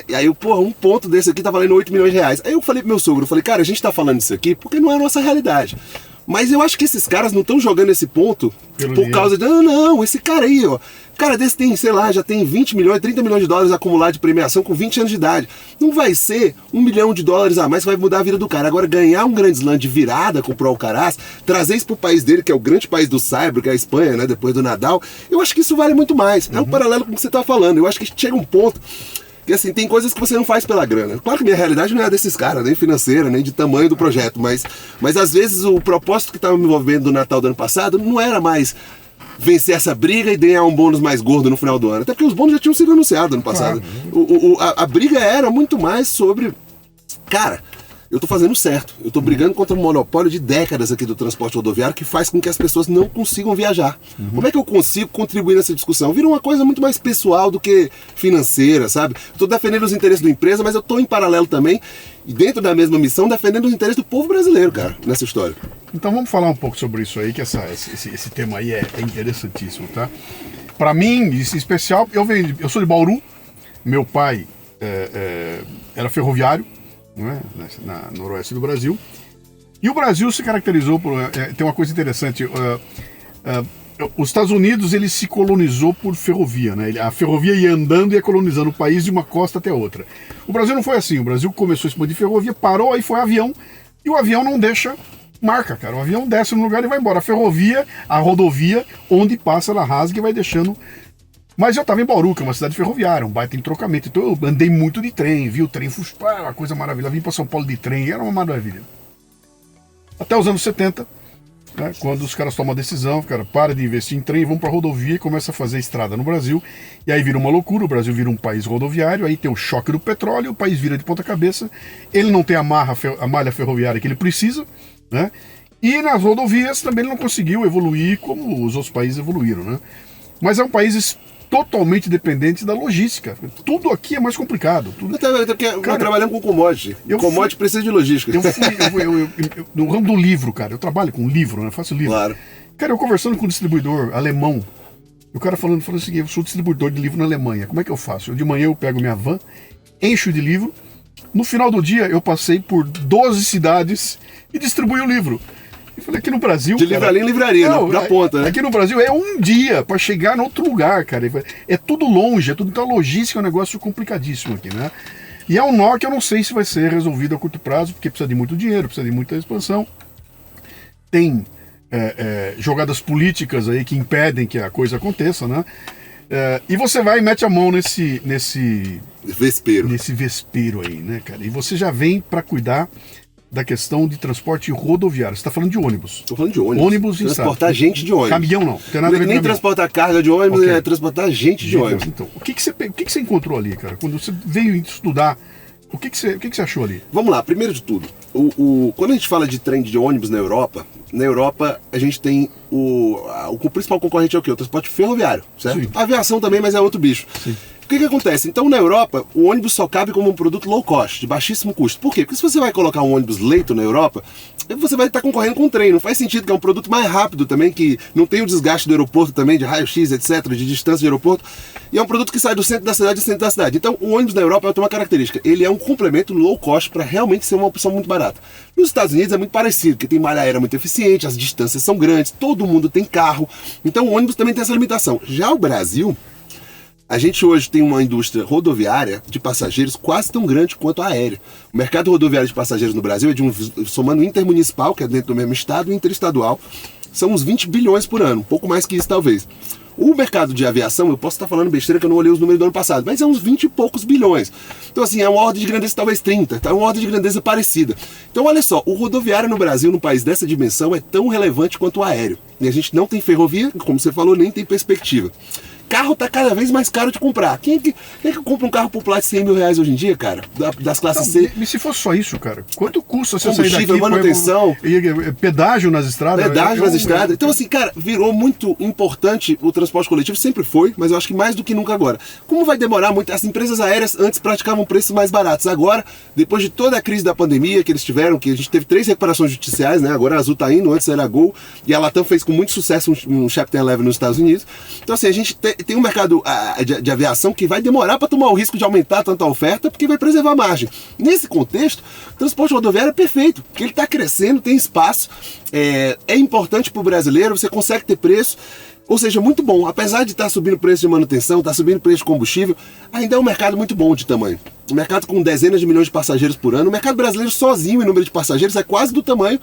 E aí, porra, um ponto desse aqui tá valendo 8 milhões de reais. Aí eu falei pro meu sogro, cara, a gente tá falando isso aqui porque não é a nossa realidade. Mas eu acho que esses caras não estão jogando esse ponto por causa de... Não, esse cara aí, ó. O cara desse tem, sei lá, já tem 20 milhões, 30 milhões de dólares acumulados de premiação com 20 anos de idade. Não vai ser $1 milhão a mais que vai mudar a vida do cara. Agora, ganhar um Grand Slam de virada com o Alcaraz, trazer isso pro país dele, que é o grande país do cyber, que é a Espanha, né, depois do Nadal, eu acho que isso vale muito mais. É um paralelo com o que você tá falando. Eu acho que chega um ponto... que assim, tem coisas que você não faz pela grana. Claro que minha realidade não é desses caras, nem financeira, nem de tamanho do projeto, mas às vezes o propósito que estava me envolvendo do Natal do ano passado não era mais vencer essa briga e ganhar um bônus mais gordo no final do ano. Até porque os bônus já tinham sido anunciados ano passado. Claro. A briga era muito mais sobre... Cara, eu tô fazendo certo. Eu tô brigando contra um monopólio de décadas aqui do transporte rodoviário que faz com que as pessoas não consigam viajar. Como é que eu consigo contribuir nessa discussão? Vira uma coisa muito mais pessoal do que financeira, sabe? Tô defendendo os interesses da empresa, mas eu tô em paralelo também, e dentro da mesma missão, defendendo os interesses do povo brasileiro, cara, nessa história.
Então vamos falar um pouco sobre isso aí, que esse tema aí é interessantíssimo, tá? Pra mim, em especial, eu sou de Bauru, meu pai era ferroviário, né, no noroeste do Brasil. E o Brasil se caracterizou por... tem uma coisa interessante. Os Estados Unidos, ele se colonizou por ferrovia, né? A ferrovia ia andando e ia colonizando o país de uma costa até outra. O Brasil não foi assim. O Brasil começou a expandir ferrovia, parou, aí foi avião. E o avião não deixa marca, cara. O avião desce no lugar e vai embora. A ferrovia, a rodovia, onde passa, ela rasga e vai deixando... Mas eu estava em Bauru, que é uma cidade ferroviária, um baita entrocamento. Então eu andei muito de trem, vi o trem, uma coisa maravilhosa. Vim para São Paulo de trem, era uma maravilha. Até os anos 70, né, quando os caras tomam a decisão, cara, para de investir em trem, vão para rodovia e começa a fazer estrada no Brasil. E aí vira uma loucura, o Brasil vira um país rodoviário, aí tem o choque do petróleo, o país vira de ponta cabeça. Ele não tem a malha ferroviária que ele precisa, né? E nas rodovias também ele não conseguiu evoluir como os outros países evoluíram, né? Mas é um país totalmente dependente da logística. Tudo aqui é mais complicado.
Até porque nós trabalhamos com commodity. Commodity precisa de logística.
No ramo do livro, cara, eu trabalho com livro, né? Eu faço livro.
Claro.
Cara, eu conversando com um distribuidor alemão, o cara falando o seguinte: eu sou distribuidor de livro na Alemanha. Como é que eu faço? De manhã eu pego minha van, encho de livro. No final do dia eu passei por 12 cidades e distribuí o livro. Eu falei, aqui no Brasil...
De livraria em livraria, na ponta, né?
Aqui no Brasil é um dia para chegar em outro lugar, cara. É tudo longe, então a logística é um negócio complicadíssimo aqui, né? E é um nó que eu não sei se vai ser resolvido a curto prazo, porque precisa de muito dinheiro, precisa de muita expansão. Tem jogadas políticas aí que impedem que a coisa aconteça, né? E você vai e mete a mão nesse vespeiro aí, né, cara? E você já vem para cuidar da questão de transporte rodoviário. Você está falando de ônibus.
Estou falando de ônibus.
Ônibus
transportar gente de ônibus.
Caminhão não. Tem nada a ver
nem transportar carga de ônibus, é transportar gente de ônibus.
Então, o que você encontrou ali, cara? Quando você veio estudar, o que você achou ali?
Vamos lá, primeiro de tudo, quando a gente fala de trem de ônibus na Europa a gente tem o principal concorrente é o quê? O transporte ferroviário, certo?
Sim.
A aviação também, mas é outro bicho.
Sim.
que acontece? Então, na Europa, o ônibus só cabe como um produto low cost, de baixíssimo custo. Por quê? Porque se você vai colocar um ônibus leito na Europa, você vai estar concorrendo com o trem. Não faz sentido, que é um produto mais rápido também, que não tem o desgaste do aeroporto também, de raio-x, etc., de distância de aeroporto. E é um produto que sai do centro da cidade e centro da cidade. Então, o ônibus na Europa tem uma característica. Ele é um complemento low cost para realmente ser uma opção muito barata. Nos Estados Unidos é muito parecido, porque tem malha aérea muito eficiente, as distâncias são grandes, todo mundo tem carro. Então, o ônibus também tem essa limitação. Já o Brasil, a gente hoje tem uma indústria rodoviária de passageiros quase tão grande quanto a aérea. O mercado rodoviário de passageiros no Brasil é somando intermunicipal, que é dentro do mesmo estado, e interestadual, são uns 20 bilhões por ano, um pouco mais que isso talvez. O mercado de aviação, eu posso estar falando besteira que eu não olhei os números do ano passado, mas é uns 20 e poucos bilhões. Então assim, é uma ordem de grandeza talvez 30, é uma ordem de grandeza parecida. Então olha só, o rodoviário no Brasil, num país dessa dimensão, é tão relevante quanto o aéreo. E a gente não tem ferrovia, como você falou, nem tem perspectiva. Carro tá cada vez mais caro de comprar. Quem é que compra um carro popular de 100 mil reais hoje em dia, cara? Das classes C?
E se fosse só isso, cara? Quanto custa você sair
Combustível,
daqui?
manutenção.
Pedágio nas estradas?
Pedágio nas estradas. Então assim, cara, virou muito importante o transporte coletivo, sempre foi, mas eu acho que mais do que nunca agora. Como vai demorar muito? As empresas aéreas antes praticavam preços mais baratos. Agora, depois de toda a crise da pandemia que eles tiveram, que a gente teve 3 recuperações judiciais, né? Agora a Azul tá indo, antes era a Gol, e a Latam fez com muito sucesso um Chapter 11 nos Estados Unidos. Então assim, a gente tem um mercado de aviação que vai demorar para tomar o risco de aumentar tanto a oferta, porque vai preservar a margem. Nesse contexto, o transporte rodoviário é perfeito, porque ele está crescendo, tem espaço, é importante para o brasileiro, você consegue ter preço, ou seja, muito bom. Apesar de estar subindo o preço de manutenção, estar subindo o preço de combustível, ainda é um mercado muito bom de tamanho. Um mercado com dezenas de milhões de passageiros por ano. O mercado brasileiro sozinho em número de passageiros é quase do tamanho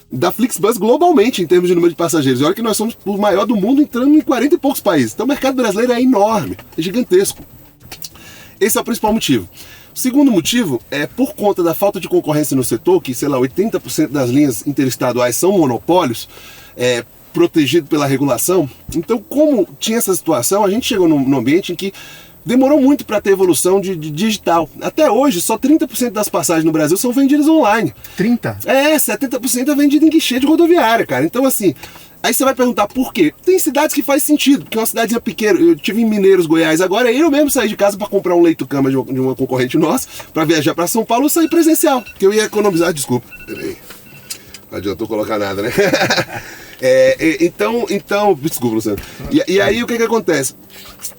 da Flixbus globalmente em termos de número de passageiros. E olha que nós somos o maior do mundo, entrando em 40 e poucos países. Então o mercado brasileiro é enorme, é gigantesco. Esse é o principal motivo. O segundo motivo é por conta da falta de concorrência no setor, que, sei lá, 80% das linhas interestaduais são monopólios, protegido pela regulação. Então, como tinha essa situação, a gente chegou num ambiente em que demorou muito para ter evolução de digital. Até hoje, só 30% das passagens no Brasil são vendidas online.
30%?
70% é vendido em guichê de rodoviária, cara. Então, assim, aí você vai perguntar por quê? Tem cidades que faz sentido, porque é uma cidadezinha pequena. Eu tive em Mineiros, Goiás, agora eu mesmo saí de casa para comprar um leito-cama de uma concorrente nossa, para viajar para São Paulo, eu saí presencial, porque eu ia economizar, desculpa. Peraí. Não adiantou colocar nada, né? Então, desculpa, Luciano. E aí o que acontece?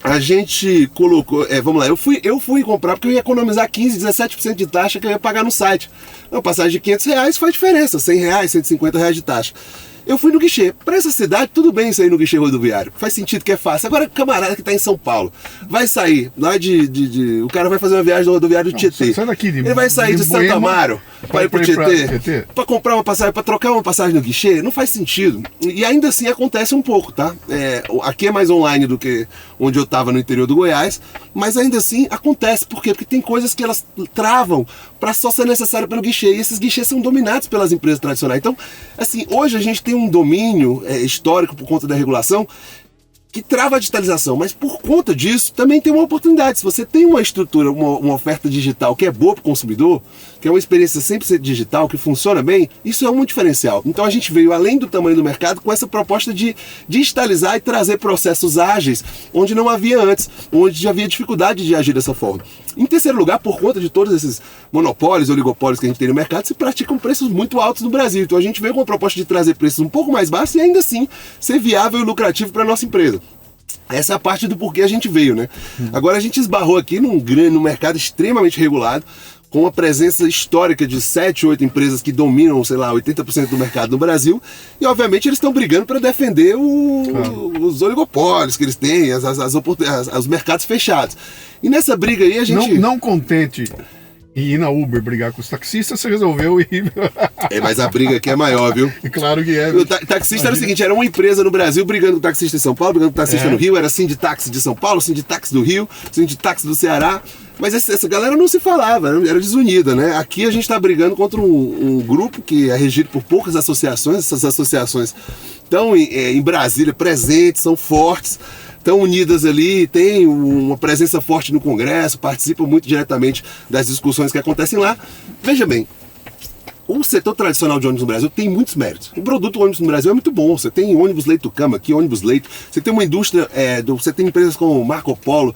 A gente colocou, vamos lá, eu fui comprar porque eu ia economizar 15%, 17% de taxa que eu ia pagar no site. Uma passagem de 500 reais faz diferença, 100 reais, 150 reais de taxa. Eu fui no guichê. Para essa cidade, tudo bem sair no guichê rodoviário. Faz sentido que é fácil. Agora, camarada que está em São Paulo, vai sair lá o cara vai fazer uma viagem do rodoviário de Tietê.
Sai daqui
Ele vai sair de Santa Amaro para ir para o Tietê, para comprar uma passagem, para trocar uma passagem no guichê. Não faz sentido. E ainda assim acontece um pouco, tá? Aqui é mais online do que onde eu estava no interior do Goiás, mas ainda assim acontece. Por quê? Porque tem coisas que elas travam para só ser necessário pelo guichê. E esses guichês são dominados pelas empresas tradicionais. Então, assim, hoje a gente tem um domínio histórico por conta da regulação que trava a digitalização, mas por conta disso também tem uma oportunidade. Se você tem uma estrutura, uma oferta digital que é boa para o consumidor, que é uma experiência 100% digital, que funciona bem, isso é um diferencial. Então a gente veio além do tamanho do mercado com essa proposta de digitalizar e trazer processos ágeis onde não havia antes, onde já havia dificuldade de agir dessa forma. Em terceiro lugar, por conta de todos esses monopólios, oligopólios que a gente tem no mercado, se praticam preços muito altos no Brasil. Então a gente veio com a proposta de trazer preços um pouco mais baixos e ainda assim ser viável e lucrativo para a nossa empresa. Essa é a parte do porquê a gente veio, né? Agora a gente esbarrou aqui num mercado extremamente regulado, com uma presença histórica de 7, 8 empresas que dominam, sei lá, 80% do mercado no Brasil, e obviamente eles estão brigando para defender os oligopólios que eles têm, os mercados fechados. E nessa briga aí a gente...
Não contente em ir na Uber brigar com os taxistas, você resolveu ir...
Mas a briga aqui é maior, viu?
Claro que é.
O taxista era o seguinte, era uma empresa no Brasil brigando com o taxista em São Paulo, brigando com o taxista no Rio, era Sinditaxi de São Paulo, Sinditaxi do Rio, Sinditaxi do Ceará, mas essa galera não se falava, era desunida, né? Aqui a gente está brigando contra um grupo que é regido por poucas associações, essas associações estão em Brasília presentes, são fortes, estão unidas ali, tem uma presença forte no Congresso, participam muito diretamente das discussões que acontecem lá. Veja bem, o setor tradicional de ônibus no Brasil tem muitos méritos. O produto ônibus no Brasil é muito bom. Você tem ônibus leito-cama aqui, ônibus leito. Você tem uma indústria, você tem empresas como Marco Polo,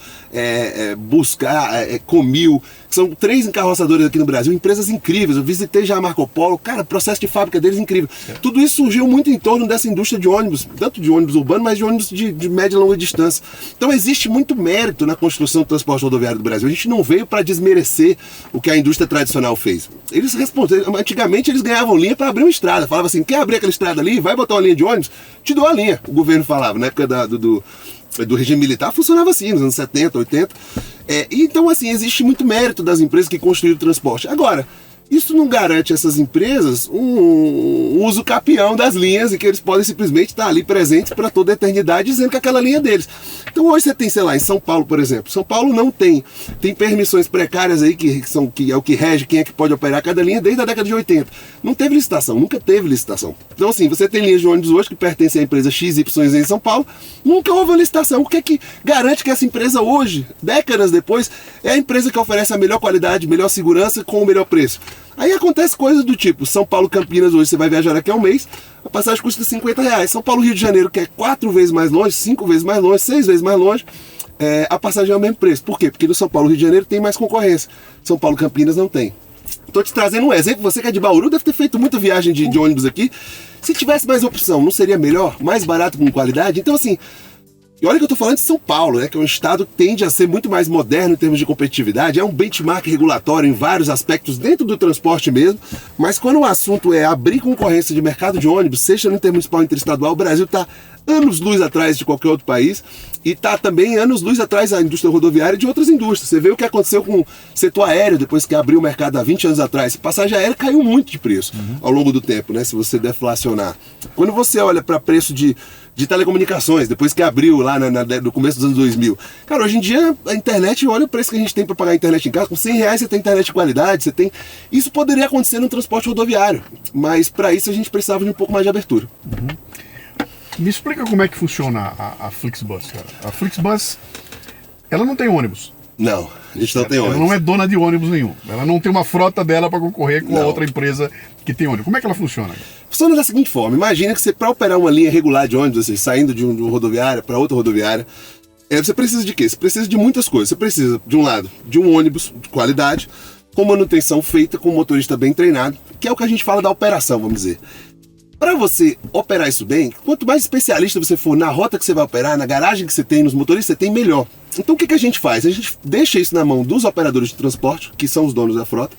Buscar, Comil, que são 3 encarroçadores aqui no Brasil, empresas incríveis. Eu visitei já a Marco Polo, cara, o processo de fábrica deles é incrível. Tudo isso surgiu muito em torno dessa indústria de ônibus, tanto de ônibus urbano, mas de ônibus de média e longa distância. Então existe muito mérito na construção do transporte rodoviário do Brasil. A gente não veio para desmerecer o que a indústria tradicional fez. Eles responderam, antigamente eles ganhavam linha para abrir uma estrada. Falava assim, quer abrir aquela estrada ali? Vai botar uma linha de ônibus? Te dou a linha. O governo falava, na época do regime militar, funcionava assim, nos anos 70, 80. Então, assim, existe muito mérito das empresas que construíram o transporte. Agora, isso não garante a essas empresas um uso capião das linhas e que eles podem simplesmente estar ali presentes para toda a eternidade dizendo que aquela linha é deles. Então hoje você tem, sei lá, em São Paulo, por exemplo. São Paulo não tem permissões precárias aí que é o que rege quem é que pode operar cada linha desde a década de 80. Não teve licitação, nunca teve licitação. Então assim, você tem linhas de ônibus hoje que pertencem à empresa XYZ em São Paulo, nunca houve uma licitação. O que é que garante que essa empresa hoje, décadas depois, é a empresa que oferece a melhor qualidade, melhor segurança com o melhor preço? Aí acontece coisas do tipo, São Paulo, Campinas, hoje você vai viajar daqui a um mês, a passagem custa R$50. São Paulo, Rio de Janeiro, que é 4 vezes mais longe, 5 vezes mais longe, 6 vezes mais longe, a passagem é o mesmo preço. Por quê? Porque no São Paulo, Rio de Janeiro tem mais concorrência. São Paulo, Campinas não tem. Estou te trazendo um exemplo, você que é de Bauru deve ter feito muita viagem de ônibus aqui. Se tivesse mais opção, não seria melhor? Mais barato com qualidade? Então assim, e olha que eu estou falando de São Paulo, né, que é um estado que tende a ser muito mais moderno em termos de competitividade, é um benchmark regulatório em vários aspectos dentro do transporte mesmo, mas quando o assunto é abrir concorrência de mercado de ônibus, seja no intermunicipal ou interestadual, o Brasil está anos-luz atrás de qualquer outro país e está também anos-luz atrás da indústria rodoviária e de outras indústrias. Você vê o que aconteceu com o setor aéreo depois que abriu o mercado há 20 anos atrás. Passagem aérea caiu muito de preço ao longo do tempo, né, se você deflacionar. Quando você olha para preço de telecomunicações, depois que abriu lá no começo dos anos 2000. Cara, hoje em dia a internet, olha o preço que a gente tem para pagar a internet em casa, com R$100 você tem internet de qualidade, você tem... Isso poderia acontecer no transporte rodoviário, mas para isso a gente precisava de um pouco mais de abertura.
Me explica como é que funciona a Flixbus, cara. A Flixbus, ela não tem ônibus.
Não, a gente não tem ônibus.
Ela não é dona de ônibus nenhum. Ela não tem uma frota dela para concorrer com a outra empresa que tem ônibus. Como é que ela funciona?
Funciona da seguinte forma, imagina que você, para operar uma linha regular de ônibus, assim, saindo de uma rodoviária para outra rodoviária, você precisa de quê? Você precisa de muitas coisas. Você precisa, de um lado, de um ônibus de qualidade, com manutenção feita, com um motorista bem treinado, que é o que a gente fala da operação, vamos dizer. Para você operar isso bem, quanto mais especialista você for na rota que você vai operar, na garagem que você tem, nos motoristas que você tem, melhor. Então o que a gente faz? A gente deixa isso na mão dos operadores de transporte, que são os donos da frota,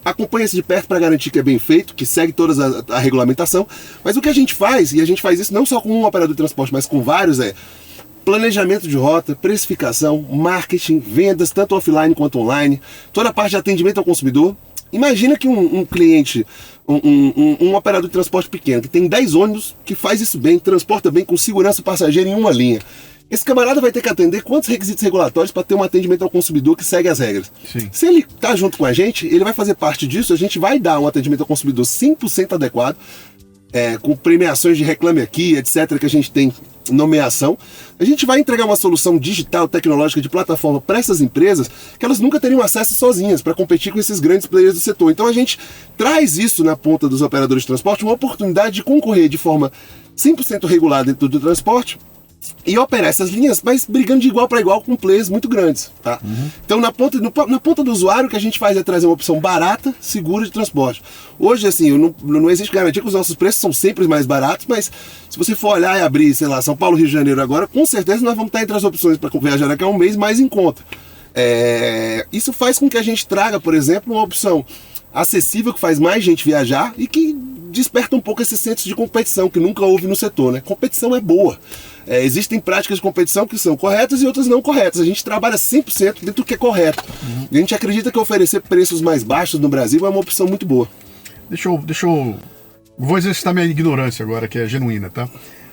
acompanha-se de perto para garantir que é bem feito, que segue toda a regulamentação, mas o que a gente faz, e a gente faz isso não só com um operador de transporte, mas com vários, planejamento de rota, precificação, marketing, vendas, tanto offline quanto online, toda a parte de atendimento ao consumidor. Imagina que um cliente, um operador de transporte pequeno, que tem 10 ônibus, que faz isso bem, transporta bem, com segurança passageira em uma linha. Esse camarada vai ter que atender quantos requisitos regulatórios para ter um atendimento ao consumidor que segue as regras? Sim. Se ele está junto com a gente, ele vai fazer parte disso, a gente vai dar um atendimento ao consumidor 100% adequado, com premiações de Reclame Aqui, etc., que a gente tem nomeação. A gente vai entregar uma solução digital, tecnológica, de plataforma para essas empresas que elas nunca teriam acesso sozinhas para competir com esses grandes players do setor. Então a gente traz isso na ponta dos operadores de transporte, uma oportunidade de concorrer de forma 100% regulada dentro do transporte e operar essas linhas, mas brigando de igual para igual com players muito grandes, tá? Então na ponta do usuário, o que a gente faz é trazer uma opção barata, segura de transporte. Hoje, assim, não existe garantia que os nossos preços são sempre mais baratos, mas se você for olhar e abrir, sei lá, São Paulo, Rio de Janeiro agora, com certeza nós vamos estar entre as opções para viajar daqui a um mês mais em conta. Isso faz com que a gente traga, por exemplo, uma opção acessível, que faz mais gente viajar e que desperta um pouco esse senso de competição que nunca houve no setor, né? Competição é boa. Existem práticas de competição que são corretas e outras não corretas. A gente trabalha 100% dentro do que é correto. E a gente acredita que oferecer preços mais baixos no Brasil é uma opção muito boa.
Deixa eu... Vou exercitar minha ignorância agora, que é genuína, tá?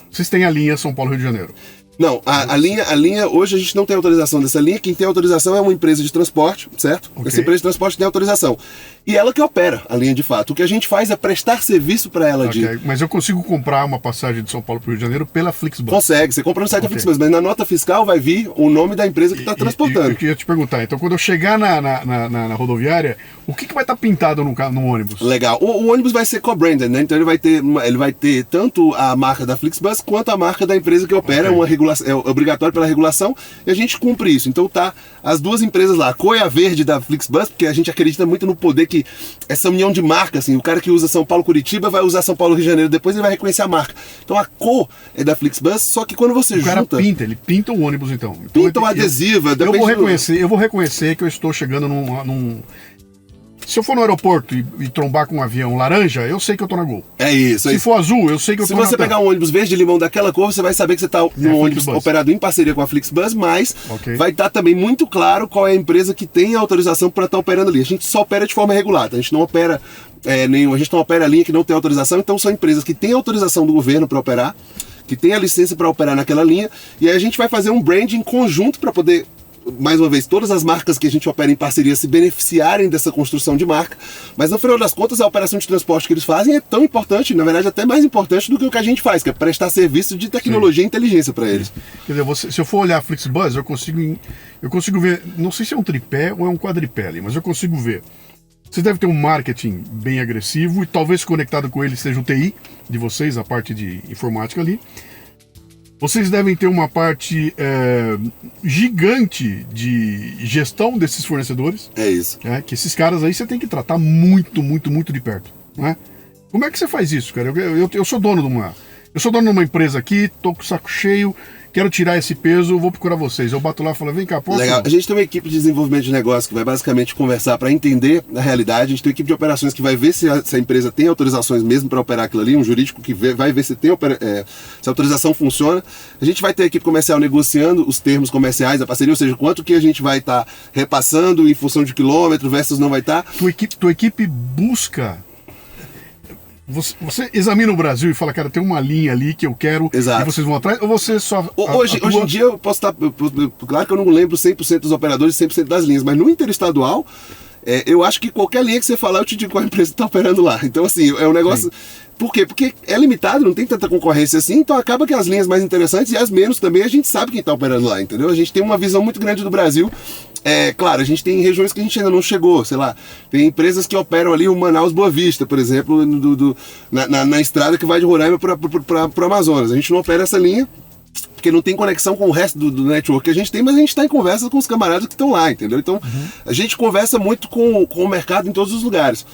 Vocês têm a linha São Paulo, Rio de Janeiro.
Não, a linha, hoje a gente não tem autorização dessa linha. Quem tem autorização é uma empresa de transporte, certo?
Ok.
Essa empresa de transporte tem autorização. E ela que opera a linha de fato. O que a gente faz é prestar serviço para ela
Ok, mas eu consigo comprar uma passagem de São Paulo para o Rio de Janeiro pela Flixbus?
Consegue, você compra no site da
Ok.
Flixbus, mas na nota fiscal vai vir o nome da empresa que está transportando.
Eu queria te perguntar, então quando eu chegar na rodoviária, o que vai estar pintado no ônibus?
Legal. O ônibus vai ser co-branded, né? Então ele vai ter tanto a marca da Flixbus quanto a marca da empresa que opera,
Ok.
uma regulação, é obrigatório pela regulação, e a gente cumpre isso. Então tá as duas empresas lá, a cor é a verde da Flixbus, porque a gente acredita muito no poder que essa união de marca, assim, o cara que usa São Paulo Curitiba vai usar São Paulo Rio de Janeiro, depois ele vai reconhecer a marca. Então a cor é da Flixbus, só que quando você
O cara
junta...
ele pinta o ônibus então.
Pinta o adesivo,
Eu
depende
eu vou reconhecer que eu estou chegando num... Se eu for no aeroporto e trombar com um avião laranja, eu sei que eu tô na Gol.
É isso.
Se for azul, eu sei que eu
Se
tô na
você
TAM.
pegar um ônibus verde-limão daquela cor, você vai saber que você está num ônibus
Flixbus.
operado em parceria com a Flixbus, mas
Ok.
vai estar também muito claro qual é a empresa que tem a autorização para estar operando ali. A gente só opera de forma regulada, a gente não opera a gente não opera a linha que não tem autorização, então são empresas que têm autorização do governo para operar, que têm a licença para operar naquela linha, e aí a gente vai fazer um branding conjunto para poder, mais uma vez, todas as marcas que a gente opera em parceria se beneficiarem dessa construção de marca, mas no final das contas a operação de transporte que eles fazem é tão importante, na verdade até mais importante do que o que a gente faz, que é prestar serviço de tecnologia e inteligência para eles.
Quer dizer, se eu for olhar a Flixbus, eu consigo ver, não sei se é um tripé ou é um quadripé ali, mas eu consigo ver. Você deve ter um marketing bem agressivo e talvez conectado com ele seja o TI de vocês, a parte de informática ali. Vocês devem ter uma parte gigante de gestão desses fornecedores,
É isso.
que esses caras aí você tem que tratar muito, muito, muito de perto, né? Como é que você faz isso, cara? Eu sou dono de uma empresa aqui, tô com o saco cheio, quero tirar esse peso, vou procurar vocês. Eu bato lá e falo, vem cá, posso?
Legal. A gente tem uma equipe de desenvolvimento de negócio que vai basicamente conversar para entender a realidade. A gente tem uma equipe de operações que vai ver se a empresa tem autorizações mesmo para operar aquilo ali, um jurídico que vai ver se se a autorização funciona. A gente vai ter a equipe comercial negociando os termos comerciais da parceria, ou seja, quanto que a gente vai estar repassando em função de quilômetro versus não vai estar.
Tua equipe busca. Você examina o Brasil e fala, cara, tem uma linha ali que eu quero.
Exato.
E vocês vão atrás, ou você só.
Hoje em dia eu posso estar. Claro que eu não lembro 100% dos operadores, 100% das linhas, mas no interestadual, eu acho que qualquer linha que você falar, eu te digo qual empresa está operando lá. Então, assim, é um negócio. Sim. Por quê? Porque é limitado, não tem tanta concorrência assim, então acaba que as linhas mais interessantes e as menos também a gente sabe quem está operando lá, entendeu? A gente tem uma visão muito grande do Brasil. Claro, a gente tem regiões que a gente ainda não chegou, sei lá, tem empresas que operam ali o Manaus Boa Vista, por exemplo, na estrada que vai de Roraima para o Amazonas. A gente não opera essa linha, porque não tem conexão com o resto do network que a gente tem, mas a gente está em conversa com os camaradas que estão lá, entendeu? Então, a gente conversa muito com o mercado em todos os lugares.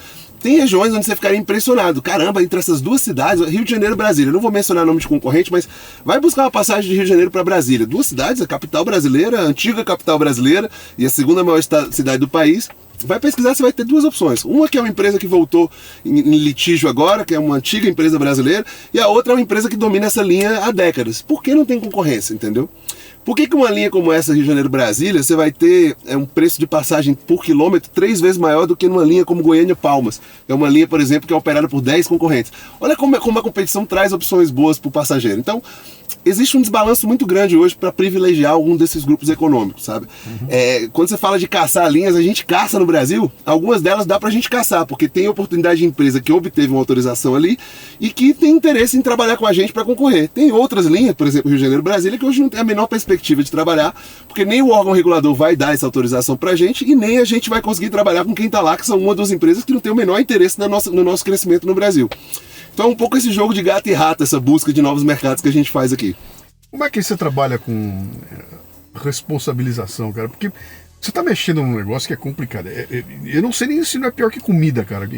Tem regiões onde você ficaria impressionado. Caramba, entre essas duas cidades, Rio de Janeiro e Brasília. Eu não vou mencionar nome de concorrente, mas vai buscar uma passagem de Rio de Janeiro para Brasília. Duas cidades, a capital brasileira, a antiga capital brasileira e a segunda maior cidade do país. Vai pesquisar, você vai ter duas opções. Uma que é uma empresa que voltou em litígio agora, que é uma antiga empresa brasileira, e a outra é uma empresa que domina essa linha há décadas. Por que não tem concorrência, entendeu? Por que uma linha como essa, Rio de Janeiro-Brasília, você vai ter um preço de passagem por quilômetro 3 vezes maior do que numa linha como Goiânia-Palmas? É uma linha, por exemplo, que é operada por 10 concorrentes. Olha como a competição traz opções boas para o passageiro. Então, existe um desbalanço muito grande hoje para privilegiar algum desses grupos econômicos, sabe? Quando você fala de caçar linhas, a gente caça no Brasil, algumas delas dá pra gente caçar, porque tem oportunidade de empresa que obteve uma autorização ali e que tem interesse em trabalhar com a gente para concorrer. Tem outras linhas, por exemplo, Rio de Janeiro-Brasília, que hoje não tem a menor perspectiva de trabalhar, porque nem o órgão regulador vai dar essa autorização pra gente e nem a gente vai conseguir trabalhar com quem tá lá, que são uma das empresas que não tem o menor interesse no nosso crescimento no Brasil. Então é um pouco esse jogo de gato e rato, essa busca de novos mercados que a gente faz aqui.
Como é que você trabalha com responsabilização, cara? Porque você tá mexendo num negócio que é complicado. Eu não sei nem se não é pior que comida, cara.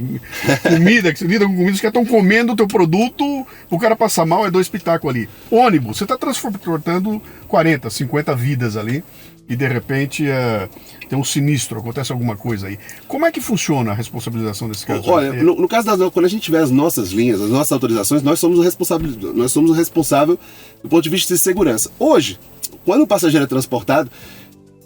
Comida, que você lida com comida, os caras estão comendo o teu produto, o cara passa mal, é 2 espetáculos ali. Ônibus, você tá transportando 40, 50 vidas ali e de repente tem um sinistro, acontece alguma coisa aí. Como é que funciona a responsabilização desse caso?
Olha, no caso quando a gente tiver as nossas linhas, as nossas autorizações, nós somos o responsável do ponto de vista de segurança. Hoje, quando o passageiro é transportado,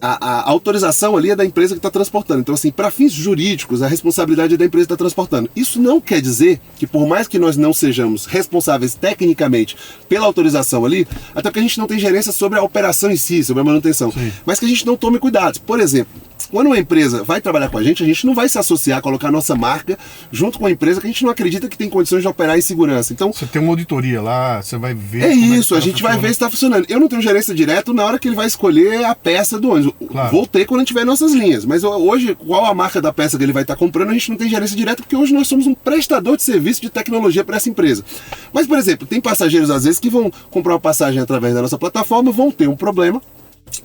a autorização ali é da empresa que está transportando. Então, assim, para fins jurídicos, a responsabilidade é da empresa que está transportando. Isso não quer dizer que, por mais que nós não sejamos responsáveis tecnicamente pela autorização ali, até porque a gente não tem gerência sobre a operação em si, sobre a manutenção,
Sim.
mas que a gente não tome cuidados. Por exemplo, quando uma empresa vai trabalhar com a gente não vai se associar, colocar a nossa marca junto com a empresa que a gente não acredita que tem condições de operar em segurança. Então,
você tem uma auditoria lá, você vai ver.
É isso, a gente vai ver se está funcionando. Eu não tenho gerência direto na hora que ele vai escolher a peça do ônibus.
Claro.
Vou ter quando tiver nossas linhas. Mas hoje, qual a marca da peça que ele vai estar comprando, a gente não tem gerência direta, porque hoje nós somos um prestador de serviço de tecnologia para essa empresa. Mas, por exemplo, tem passageiros às vezes que vão comprar uma passagem através da nossa plataforma, vão ter um problema.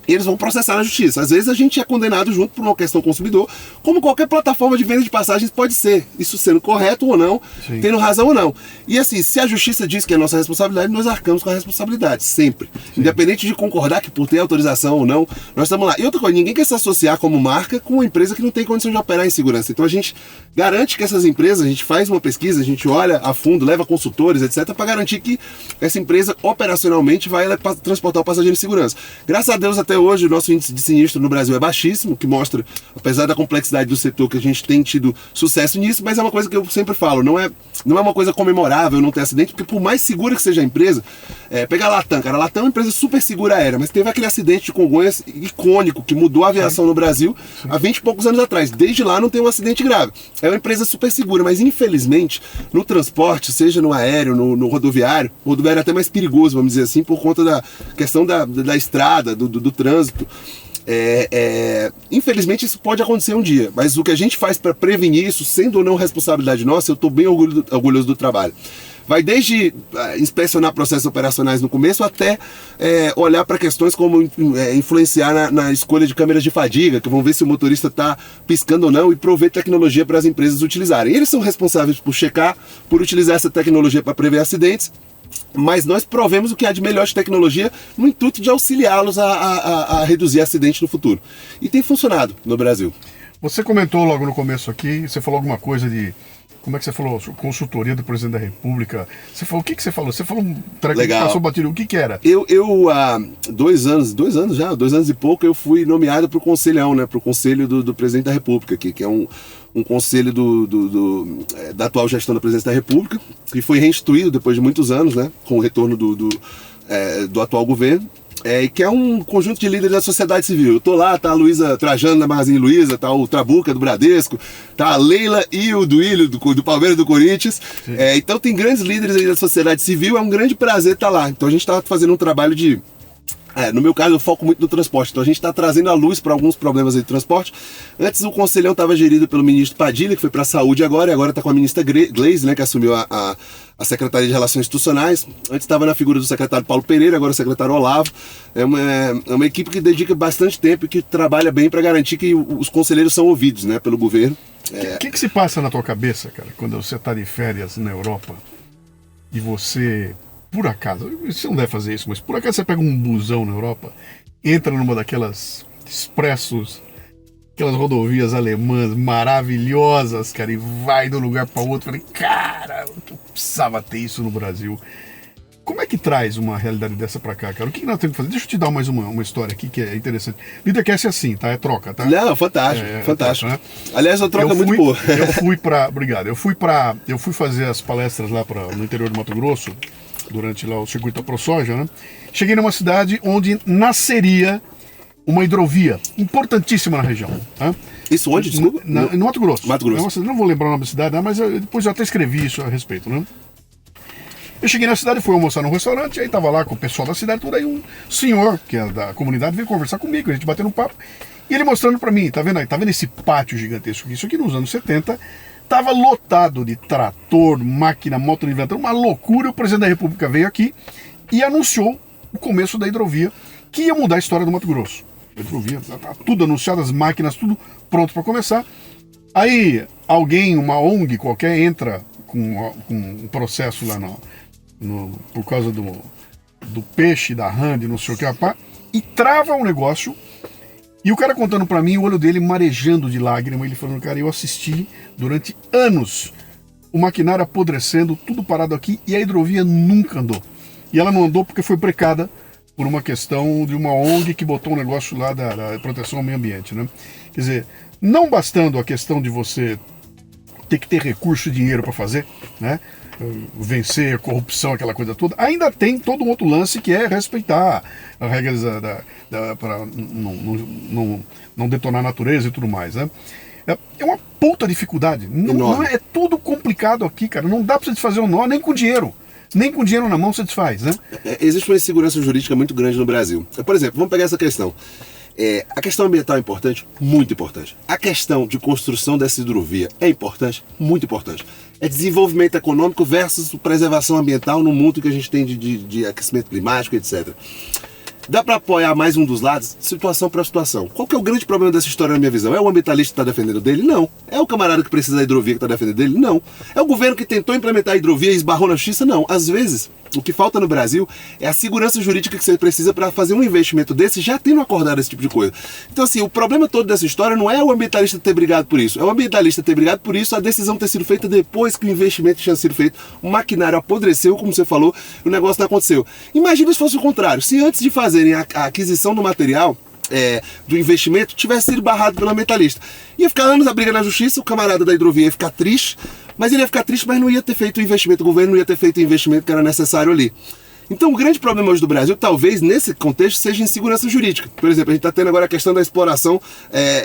E eles vão processar na justiça. Às vezes a gente é condenado junto por uma questão consumidor, como qualquer plataforma de venda de passagens pode ser. Isso sendo correto ou não,
Sim.
tendo razão ou não. E assim, se a justiça diz que é nossa responsabilidade, nós arcamos com a responsabilidade, sempre. Sim. Independente de concordar que por ter autorização ou não, nós estamos lá. E outra coisa, ninguém quer se associar como marca com uma empresa que não tem condição de operar em segurança. Então a gente garante que essas empresas, a gente faz uma pesquisa, a gente olha a fundo, leva consultores, etc., para garantir que essa empresa operacionalmente vai transportar o passageiro em segurança. Graças a Deus, até hoje, o nosso índice de sinistro no Brasil é baixíssimo, que mostra, apesar da complexidade do setor, que a gente tem tido sucesso nisso, mas é uma coisa que eu sempre falo, não é uma coisa comemorável não ter acidente, porque por mais segura que seja a empresa, pegar a Latam, cara, a Latam é uma empresa super segura aérea, mas teve aquele acidente de Congonhas icônico, que mudou a aviação no Brasil há 20 e poucos anos atrás. Desde lá não tem um acidente grave. É uma empresa super segura, mas infelizmente, no transporte, seja no aéreo, no rodoviário, o rodoviário é até mais perigoso, vamos dizer assim, por conta da questão da estrada, do trânsito. Infelizmente isso pode acontecer um dia, mas o que a gente faz para prevenir isso, sendo ou não responsabilidade nossa, eu estou bem orgulhoso do trabalho. Vai desde inspecionar processos operacionais no começo até olhar para questões como influenciar na escolha de câmeras de fadiga, que vão ver se o motorista está piscando ou não, e prover tecnologia para as empresas utilizarem. Eles são responsáveis por checar, por utilizar essa tecnologia para prever acidentes, mas nós provemos o que há de melhor de tecnologia no intuito de auxiliá-los a reduzir acidentes no futuro. E tem funcionado no Brasil.
Você comentou logo no começo aqui, você falou alguma coisa de... Como é que você falou? Consultoria do Presidente da República. Você falou, o que você falou? Você falou um treco que passou batido. O que era?
Eu há 2 anos e pouco, eu fui nomeado para o Conselhão, né? Para o Conselho do Presidente da República, que é um conselho da atual gestão da Presidência da República, que foi reinstituído depois de muitos anos, né? Com o retorno do atual governo. E que é um conjunto de líderes da sociedade civil. Eu tô lá, tá a Luísa Trajano da Magazine Luiza, tá o Trabuca do Bradesco, tá a Leila e o Duílio do Palmeiras e do Corinthians. Então tem grandes líderes aí da sociedade civil, é um grande prazer estar lá. Então a gente tá fazendo um trabalho de... no meu caso, eu foco muito no transporte, então a gente está trazendo a luz para alguns problemas aí de transporte. Antes o Conselhão estava gerido pelo ministro Padilha, que foi para a Saúde agora, e agora está com a ministra Gleisi, né, que assumiu a Secretaria de Relações Institucionais. Antes estava na figura do secretário Paulo Pereira, agora o secretário Olavo. É uma equipe que dedica bastante tempo e que trabalha bem para garantir que os conselheiros são ouvidos, né, pelo governo.
O que se passa na tua cabeça, cara, quando você está de férias na Europa e você... Por acaso, você não deve fazer isso, mas por acaso você pega um busão na Europa, entra numa daquelas expressos, aquelas rodovias alemãs maravilhosas, cara, e vai de um lugar para outro. Falei, cara, eu precisava ter isso no Brasil. Como é que traz uma realidade dessa para cá, cara? O que nós temos que fazer? Deixa eu te dar mais uma história aqui que é interessante. Leadercast é assim, tá? É troca, tá?
Não, fantástico, fantástico. Troca, né? Aliás, a troca é muito boa.
Obrigado. Eu fui fazer as palestras lá no interior do Mato Grosso, durante lá o circuito da ProSoja, né? Cheguei numa cidade onde nasceria uma hidrovia importantíssima na região. Tá?
Isso onde? Desculpa?
No Mato Grosso.
Mato Grosso.
Não vou lembrar o nome da cidade, mas depois eu até escrevi isso a respeito, né? Eu cheguei na cidade, fui almoçar num restaurante, aí tava lá com o pessoal da cidade, tudo aí um senhor, que é da comunidade, veio conversar comigo, a gente batendo um papo, e ele mostrando pra mim, tá vendo aí? Tá vendo esse pátio gigantesco aqui? Isso aqui nos anos 70... Estava lotado de trator, máquina, moto de ventão, uma loucura. O presidente da República veio aqui e anunciou o começo da hidrovia, que ia mudar a história do Mato Grosso. A hidrovia, tá tudo anunciado, as máquinas, tudo pronto para começar. Aí alguém, uma ONG qualquer, entra com um processo lá por causa do peixe, da rã, de não sei o que, e trava um negócio. E o cara contando pra mim, o olho dele marejando de lágrima, ele falando, cara, eu assisti durante anos o maquinário apodrecendo, tudo parado aqui, e a hidrovia nunca andou. E ela não andou porque foi brecada por uma questão de uma ONG que botou um negócio lá da proteção ao meio ambiente, né? Quer dizer, não bastando a questão de você ter que ter recurso e dinheiro para fazer, né? Vencer a corrupção, aquela coisa toda, ainda tem todo um outro lance que é respeitar as regras para não detonar a natureza e tudo mais, né? É uma puta dificuldade. Não é tudo complicado aqui, cara. Não dá pra você desfazer um nó nem com dinheiro. Nem com dinheiro na mão você desfaz, né?
Existe uma insegurança jurídica muito grande no Brasil. Por exemplo, vamos pegar essa questão. A questão ambiental é importante? Muito importante. A questão de construção dessa hidrovia é importante? Muito importante. É desenvolvimento econômico versus preservação ambiental no mundo que a gente tem de aquecimento climático, etc. Dá para apoiar mais um dos lados, situação para situação. Qual que é o grande problema dessa história na minha visão? É o ambientalista que está defendendo dele? Não. É o camarada que precisa da hidrovia que está defendendo dele? Não. É o governo que tentou implementar a hidrovia e esbarrou na justiça? Não. Às vezes, o que falta no Brasil é a segurança jurídica que você precisa para fazer um investimento desse já tendo acordado esse tipo de coisa. Então, assim, o problema todo dessa história não é o ambientalista ter brigado por isso. É o ambientalista ter brigado por isso, a decisão ter sido feita depois que o investimento tinha sido feito. O maquinário apodreceu, como você falou, e o negócio não aconteceu. Imagina se fosse o contrário. Se antes de fazerem a aquisição do material, do investimento, tivesse sido barrado pelo ambientalista. Ia ficar anos a briga na justiça, o camarada da hidrovia ia ficar triste, mas ele ia ficar triste, mas não ia ter feito o investimento, o governo não ia ter feito o investimento que era necessário ali. Então o grande problema hoje do Brasil, talvez nesse contexto, seja insegurança jurídica. Por exemplo, a gente está tendo agora a questão da exploração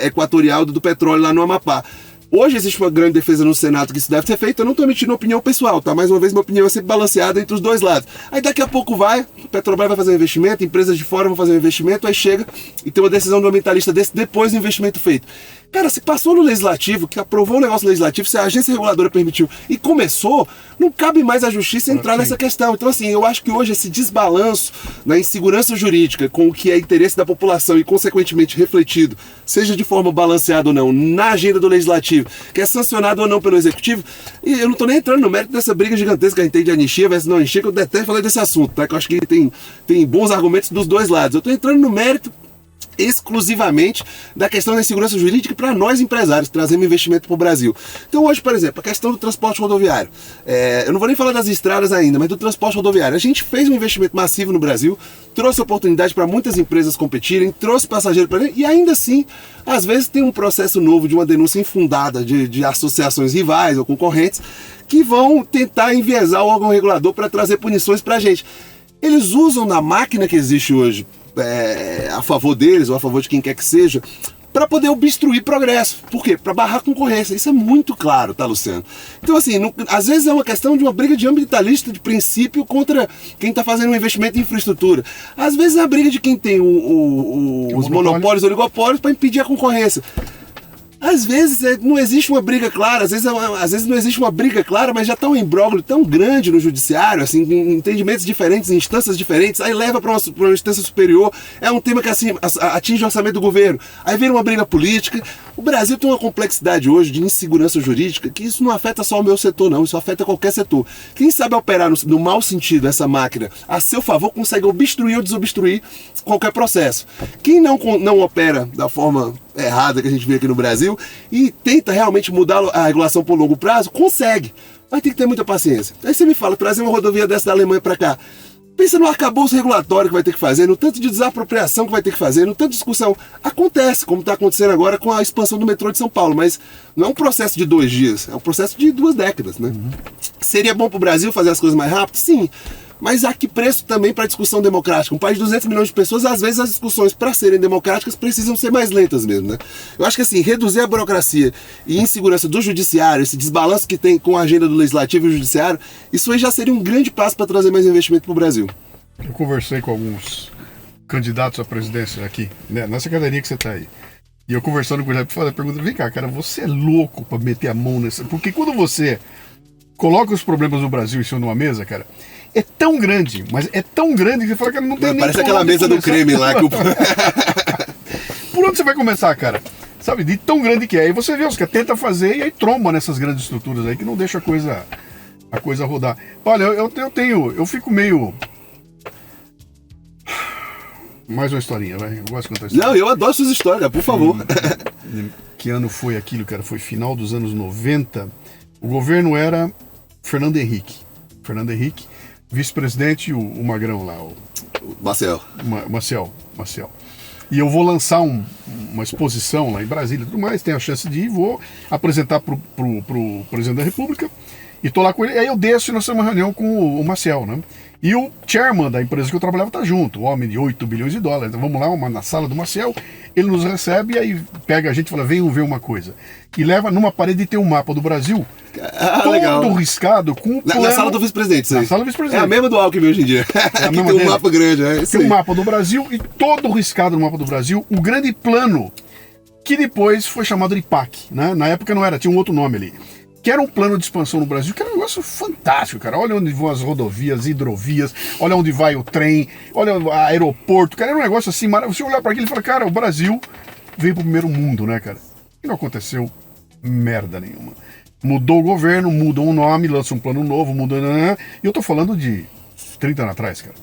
equatorial do petróleo lá no Amapá. Hoje existe uma grande defesa no Senado que isso deve ser feito. Eu não estou emitindo opinião pessoal, tá? Mais uma vez, minha opinião é sempre balanceada entre os dois lados. Aí daqui a pouco o Petrobras vai fazer um investimento, empresas de fora vão fazer um investimento, aí chega e tem uma decisão do ambientalista desse depois do investimento feito. Cara, se passou no legislativo, que aprovou o negócio legislativo, se a agência reguladora permitiu e começou, não cabe mais à justiça entrar nessa questão. Então, assim, eu acho que hoje esse desbalanço na insegurança jurídica com o que é interesse da população e, consequentemente, refletido, seja de forma balanceada ou não, na agenda do legislativo, que é sancionado ou não pelo executivo, e eu não estou nem entrando no mérito dessa briga gigantesca que a gente tem de anistia versus não anistia, que eu detesto falar desse assunto, tá? Que eu acho que tem bons argumentos dos dois lados. Eu estou entrando no mérito exclusivamente da questão da insegurança jurídica para nós empresários, trazendo investimento para o Brasil. Então hoje, por exemplo, a questão do transporte rodoviário. Eu não vou nem falar das estradas ainda, mas do transporte rodoviário. A gente fez um investimento massivo no Brasil, trouxe oportunidade para muitas empresas competirem, trouxe passageiro para dentro, e ainda assim, às vezes tem um processo novo de uma denúncia infundada de associações rivais ou concorrentes que vão tentar enviesar o órgão regulador para trazer punições para a gente. Eles usam na máquina que existe hoje a favor deles ou a favor de quem quer que seja, para poder obstruir progresso. Por quê? Para barrar a concorrência. Isso é muito claro, tá, Luciano? Então, assim, às vezes é uma questão de uma briga de ambientalista de princípio contra quem está fazendo um investimento em infraestrutura. Às vezes é a briga de quem tem os monopólios, oligopólios, para impedir a concorrência. Às vezes não existe uma briga clara, às vezes não existe uma briga clara, mas já está um imbróglio tão grande no judiciário, assim, em entendimentos diferentes, em instâncias diferentes, aí leva para uma instância superior, é um tema que assim, atinge o orçamento do governo, aí vira uma briga política. O Brasil tem uma complexidade hoje de insegurança jurídica que isso não afeta só o meu setor, não, isso afeta qualquer setor. Quem sabe operar no mau sentido essa máquina a seu favor consegue obstruir ou desobstruir qualquer processo. Quem não opera da forma errada que a gente vê aqui no Brasil e tenta realmente mudar a regulação por longo prazo, consegue. Mas tem que ter muita paciência. Aí você me fala, trazer uma rodovia dessa da Alemanha para cá. Pensa no arcabouço regulatório que vai ter que fazer, no tanto de desapropriação que vai ter que fazer, no tanto de discussão. Acontece, como está acontecendo agora com a expansão do metrô de São Paulo, mas não é um processo de 2 dias, é um processo de 2 décadas, né? Seria bom para o Brasil fazer as coisas mais rápido? Sim. Mas a que preço também para a discussão democrática? Um país de 200 milhões de pessoas, às vezes as discussões, para serem democráticas, precisam ser mais lentas mesmo, né? Eu acho que assim, reduzir a burocracia e insegurança do judiciário, esse desbalanço que tem com a agenda do legislativo e o judiciário, isso aí já seria um grande passo para trazer mais investimento para o Brasil.
Eu conversei com alguns candidatos à presidência aqui, né, nessa cadeirinha que você está aí. E eu conversando com ele, eu perguntei, vem cá, cara, você é louco para meter a mão nessa... Porque quando você coloca os problemas do Brasil em cima de uma mesa, cara, é tão grande, mas é tão grande que você fala que não tem nem...
Parece aquela mesa do creme lá que o...
Por onde você vai começar, cara? Sabe, de tão grande que é. Aí você vê os que tenta fazer e aí tromba nessas grandes estruturas aí que não deixa a coisa rodar. Olha, eu fico meio... Mais uma historinha, vai. Eu gosto de contar história.
Não, eu adoro suas histórias, por favor.
Que ano foi aquilo, cara? Foi final dos anos 90. O governo era Fernando Henrique. Vice-presidente e o Magrão lá,
Marcel.
Maciel. E eu vou lançar uma exposição lá em Brasília e tudo mais, tenho a chance de ir, vou apresentar pro presidente da República, e tô lá com ele, aí eu desço e nós temos uma reunião com o Maciel, né? E o chairman da empresa que eu trabalhava tá junto, o homem de 8 bilhões de dólares. Então vamos lá, na sala do Maciel, ele nos recebe e aí pega a gente e fala, venham ver uma coisa. E leva numa parede tem um mapa do Brasil, todo
legal.
riscado com o plano...
Na sala do vice-presidente, isso aí.
Na sala do vice-presidente.
É a mesma do Alckmin hoje em dia. Aqui tem um mapa grande, é isso
tem
aí.
um mapa do Brasil e todo riscado no mapa do Brasil, o grande plano, que depois foi chamado de PAC, né? Na época não era, tinha um outro nome ali. Que era um plano de expansão no Brasil, que era um negócio fantástico, cara. Olha onde vão as rodovias, hidrovias, olha onde vai o trem, olha o aeroporto, cara. Era um negócio assim maravilhoso. Você olhar para aquilo e falar, cara, o Brasil veio pro primeiro mundo, né, cara? E não aconteceu merda nenhuma. Mudou o governo, mudou o nome, lança um plano novo, mudou... E eu tô falando de 30 anos atrás, cara.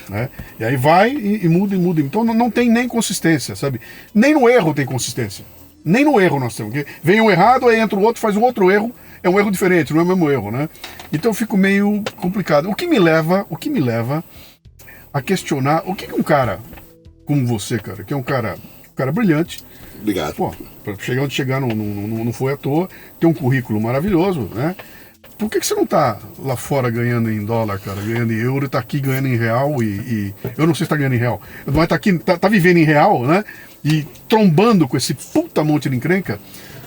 Né? E aí vai e muda. Então não tem nem consistência, sabe? Nem no erro tem consistência. Nem no erro nós temos. Porque vem um errado, aí entra o outro, faz um outro erro. É um erro diferente, não é o mesmo erro, né? Então eu fico meio complicado. O que me leva a questionar o que um cara como você, cara, que é um cara brilhante.
Obrigado.
Pô, pra chegar onde chegar não foi à toa, tem um currículo maravilhoso, né? Por que você não tá lá fora ganhando em dólar, cara, ganhando em euro, e tá aqui ganhando em real e eu não sei se tá ganhando em real, mas tá aqui, tá vivendo em real, né? E trombando com esse puta monte de encrenca.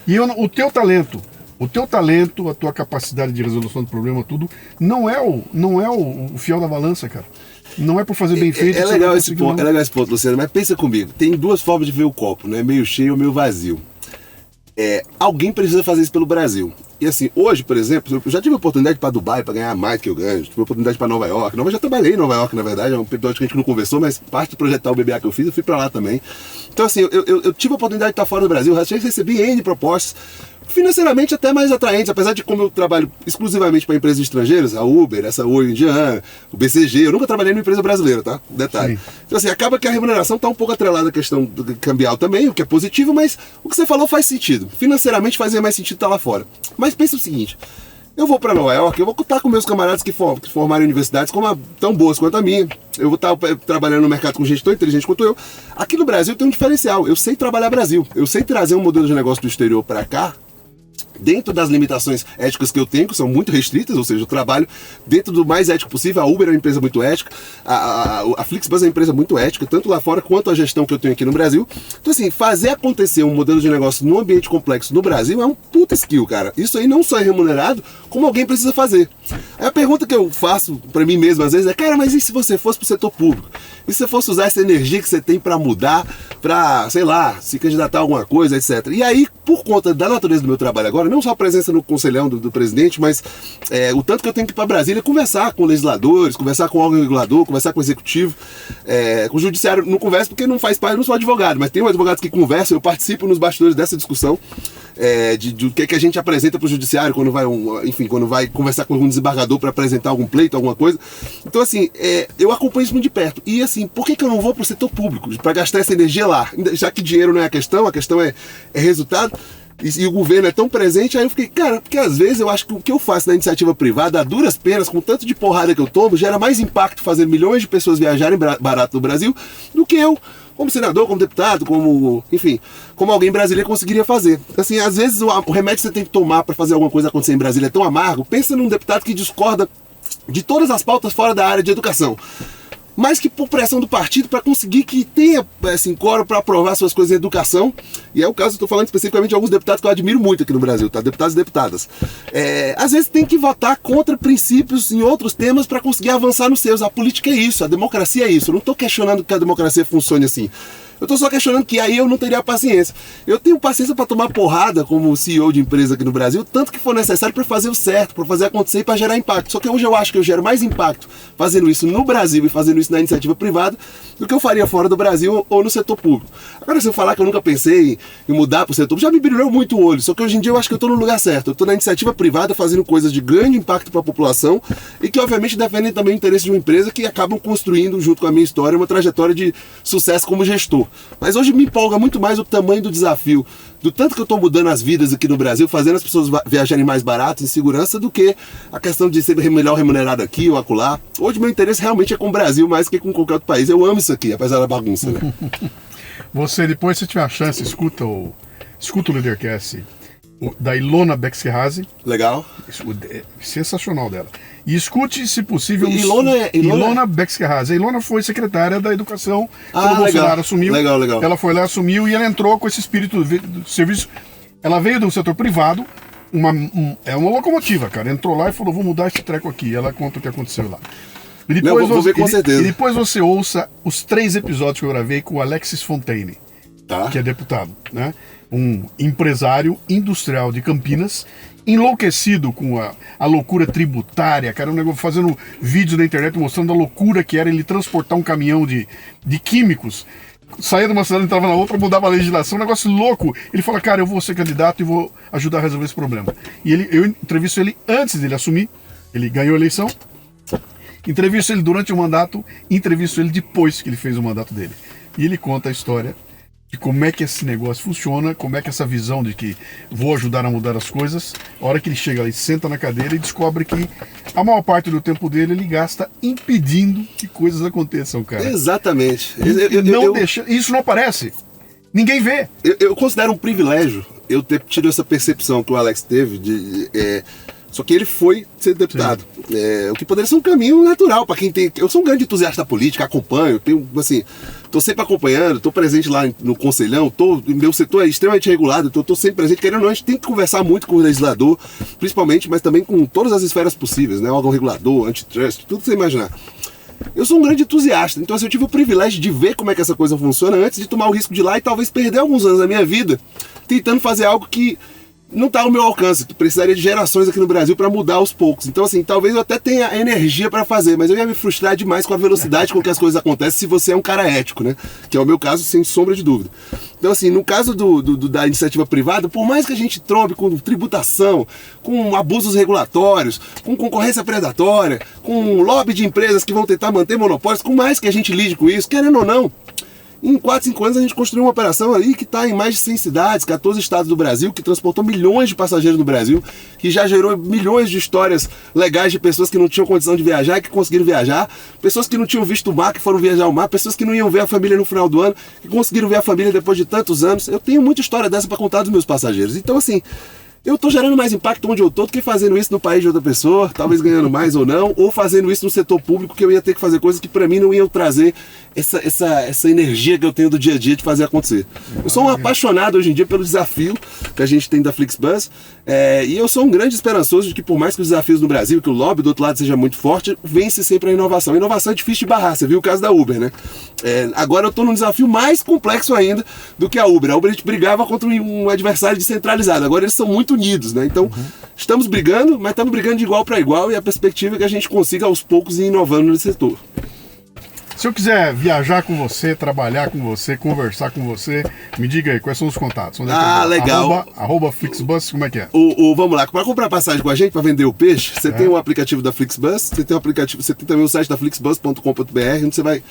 E o teu talento, a tua capacidade de resolução do problema, tudo, não é o fiel da balança, cara. Não é por fazer bem feito.
É legal esse ponto, Luciano, mas pensa comigo. Tem duas formas de ver o copo, né? Meio cheio ou meio vazio. Alguém precisa fazer isso pelo Brasil. E assim, hoje, por exemplo, eu já tive a oportunidade para Dubai para ganhar mais que eu ganho. Tive a oportunidade para Nova York. Eu já trabalhei em Nova York, na verdade. É um episódio que a gente não conversou, mas parte do projeto o BBA que eu fiz, eu fui para lá também. Então assim, eu tive a oportunidade de estar fora do Brasil. Eu recebi N propostas. Financeiramente até mais atraentes, apesar de como eu trabalho exclusivamente para empresas estrangeiras, a Uber, essa Oi indiana, o BCG, eu nunca trabalhei numa empresa brasileira, tá? Detalhe. Sim. Então assim, acaba que a remuneração está um pouco atrelada à questão do cambial também, o que é positivo, mas o que você falou faz sentido. Financeiramente fazia mais sentido estar lá fora. Mas pensa o seguinte, eu vou para Nova York, eu vou estar com meus camaradas que formaram universidades tão boas quanto a minha. Eu vou estar trabalhando no mercado com gente tão inteligente quanto eu. Aqui no Brasil tem um diferencial, eu sei trabalhar Brasil, eu sei trazer um modelo de negócio do exterior para cá, dentro das limitações éticas que eu tenho, que são muito restritas, ou seja, eu trabalho dentro do mais ético possível. A Uber é uma empresa muito ética, a Flixbus é uma empresa muito ética, tanto lá fora quanto a gestão que eu tenho aqui no Brasil. Então assim, fazer acontecer um modelo de negócio num ambiente complexo no Brasil é um puta skill, cara. Isso aí não só é remunerado, como alguém precisa fazer. Aí a pergunta que eu faço pra mim mesmo às vezes é, cara, mas e se você fosse pro setor público? E se você fosse usar essa energia que você tem pra mudar, pra, sei lá, se candidatar a alguma coisa, etc. E aí, por conta da natureza do meu trabalho agora, não só a presença no conselhão do presidente, mas o tanto que eu tenho que ir para Brasília conversar com legisladores, conversar com o órgão regulador, conversar com o executivo, com o judiciário. Não converso porque não faz parte, eu não sou advogado, mas tem advogados que conversam, eu participo nos bastidores dessa discussão de o que a gente apresenta para o judiciário quando vai conversar com algum desembargador para apresentar algum pleito, alguma coisa. Então assim, eu acompanho isso muito de perto. E assim, por que eu não vou para o setor público para gastar essa energia lá? Já que dinheiro não é a questão é resultado. E o governo é tão presente, aí eu fiquei, cara, porque às vezes eu acho que o que eu faço na iniciativa privada, a duras penas, com tanto de porrada que eu tomo, gera mais impacto fazendo milhões de pessoas viajarem barato no Brasil, do que eu, como senador, como deputado, como alguém brasileiro conseguiria fazer. Assim, às vezes o remédio que você tem que tomar para fazer alguma coisa acontecer em Brasília é tão amargo. Pensa num deputado que discorda de todas as pautas fora da área de educação, mas que por pressão do partido para conseguir que tenha quórum para aprovar suas coisas em educação. E é o caso, eu estou falando especificamente de alguns deputados que eu admiro muito aqui no Brasil, tá? Deputados e deputadas. Às vezes tem que votar contra princípios em outros temas para conseguir avançar nos seus. A política é isso, a democracia é isso. Eu não estou questionando que a democracia funcione assim. Eu estou só questionando que aí eu não teria paciência. Eu tenho paciência para tomar porrada como CEO de empresa aqui no Brasil, tanto que for necessário para fazer o certo, para fazer acontecer e para gerar impacto. Só que hoje eu acho que eu gero mais impacto fazendo isso no Brasil e fazendo isso na iniciativa privada do que eu faria fora do Brasil ou no setor público. Agora, se eu falar que eu nunca pensei em mudar para o setor público, já me brilhou muito o olho. Só que hoje em dia eu acho que eu estou no lugar certo. Eu estou na iniciativa privada fazendo coisas de grande impacto para a população e que obviamente defendem também o interesse de uma empresa que acabam construindo, junto com a minha história, uma trajetória de sucesso como gestor. Mas hoje me empolga muito mais o tamanho do desafio, do tanto que eu estou mudando as vidas aqui no Brasil, fazendo as pessoas viajarem mais barato, em segurança, do que a questão de ser melhor remunerado aqui ou acolá. Hoje meu interesse realmente é com o Brasil mais que com qualquer outro país. Eu amo isso aqui, apesar da bagunça, né?
Você, depois, se tiver a chance, escuta o Leadercast da Ilona Bexkerhazy.
Legal.
É sensacional dela. E escute, se possível,
Ilona
Bexkerhazy. A Ilona foi secretária da Educação quando o
legal.
Bolsonaro assumiu.
Legal.
Ela foi lá, assumiu e ela entrou com esse espírito do serviço. Ela veio do setor privado, é uma locomotiva, cara. Entrou lá e falou, vou mudar esse treco aqui. Ela conta o que aconteceu lá. E depois,
vou ver com certeza.
E depois você ouça os 3 episódios que eu gravei com o Alexis Fontaine, que é deputado, né? Um empresário industrial de Campinas, enlouquecido com a loucura tributária, cara, um negócio, fazendo vídeos na internet mostrando a loucura que era ele transportar um caminhão de químicos, saía de uma cidade, entrava na outra, mudava a legislação, um negócio louco. Ele fala, cara, eu vou ser candidato e vou ajudar a resolver esse problema. E eu entrevisto ele antes dele assumir, ele ganhou a eleição, entrevisto ele durante o mandato, entrevisto ele depois que ele fez o mandato dele. E ele conta a história de como é que esse negócio funciona, como é que essa visão de que vou ajudar a mudar as coisas, a hora que ele chega ali, senta na cadeira e descobre que a maior parte do tempo dele ele gasta impedindo que coisas aconteçam, cara.
Exatamente.
Isso não aparece. Ninguém vê.
Eu considero um privilégio eu ter tido essa percepção que o Alex teve só que ele foi ser deputado. O que poderia ser um caminho natural para quem tem. Eu sou um grande entusiasta da política, acompanho, tenho, assim, tô sempre acompanhando, tô presente lá no Conselhão, meu setor é extremamente regulado, então tô sempre presente, querendo ou não, a gente tem que conversar muito com o legislador, principalmente, mas também com todas as esferas possíveis, né? Órgão regulador, antitrust, tudo que você imaginar. Eu sou um grande entusiasta, então assim, eu tive o privilégio de ver como é que essa coisa funciona antes de tomar o risco de ir lá e talvez perder alguns anos da minha vida tentando fazer algo que não está ao meu alcance, que precisaria de gerações aqui no Brasil para mudar aos poucos. Então, assim, talvez eu até tenha a energia para fazer, mas eu ia me frustrar demais com a velocidade com que as coisas acontecem se você é um cara ético, né? Que é o meu caso, sem sombra de dúvida. Então, assim, no caso da iniciativa privada, por mais que a gente trombe com tributação, com abusos regulatórios, com concorrência predatória, com lobby de empresas que vão tentar manter monopólios, com mais que a gente lide com isso, querendo ou não, em 4, 5 anos a gente construiu uma operação aí que está em mais de 100 cidades, 14 estados do Brasil, que transportou milhões de passageiros no Brasil, que já gerou milhões de histórias legais de pessoas que não tinham condição de viajar e que conseguiram viajar, pessoas que não tinham visto o mar, que foram viajar ao mar, pessoas que não iam ver a família no final do ano, que conseguiram ver a família depois de tantos anos. Eu tenho muita história dessa para contar dos meus passageiros. Então, assim, eu tô gerando mais impacto onde eu tô do que fazendo isso no país de outra pessoa, talvez ganhando mais ou não, ou fazendo isso no setor público, que eu ia ter que fazer coisas que para mim não iam trazer essa energia que eu tenho do dia a dia de fazer acontecer. Eu sou um apaixonado hoje em dia pelo desafio que a gente tem da Flixbus, e eu sou um grande esperançoso de que, por mais que os desafios no Brasil, que o lobby do outro lado seja muito forte, vence sempre a inovação. A inovação é difícil de barrar, você viu o caso da Uber, né? Agora eu estou num desafio mais complexo ainda do que a Uber. A Uber a gente brigava contra um adversário descentralizado, agora eles são muito unidos, né? Então, estamos brigando, mas estamos brigando de igual para igual, e a perspectiva é que a gente consiga aos poucos ir inovando nesse setor.
Se eu quiser viajar com você, trabalhar com você, conversar com você, me diga aí, quais são os contatos? Onde é que
legal.
Arroba Flixbus, como é que é?
Vamos lá, para comprar passagem com a gente, para vender o peixe, você tem o aplicativo da Flixbus, você tem também o site da flixbus.com.br, onde você vai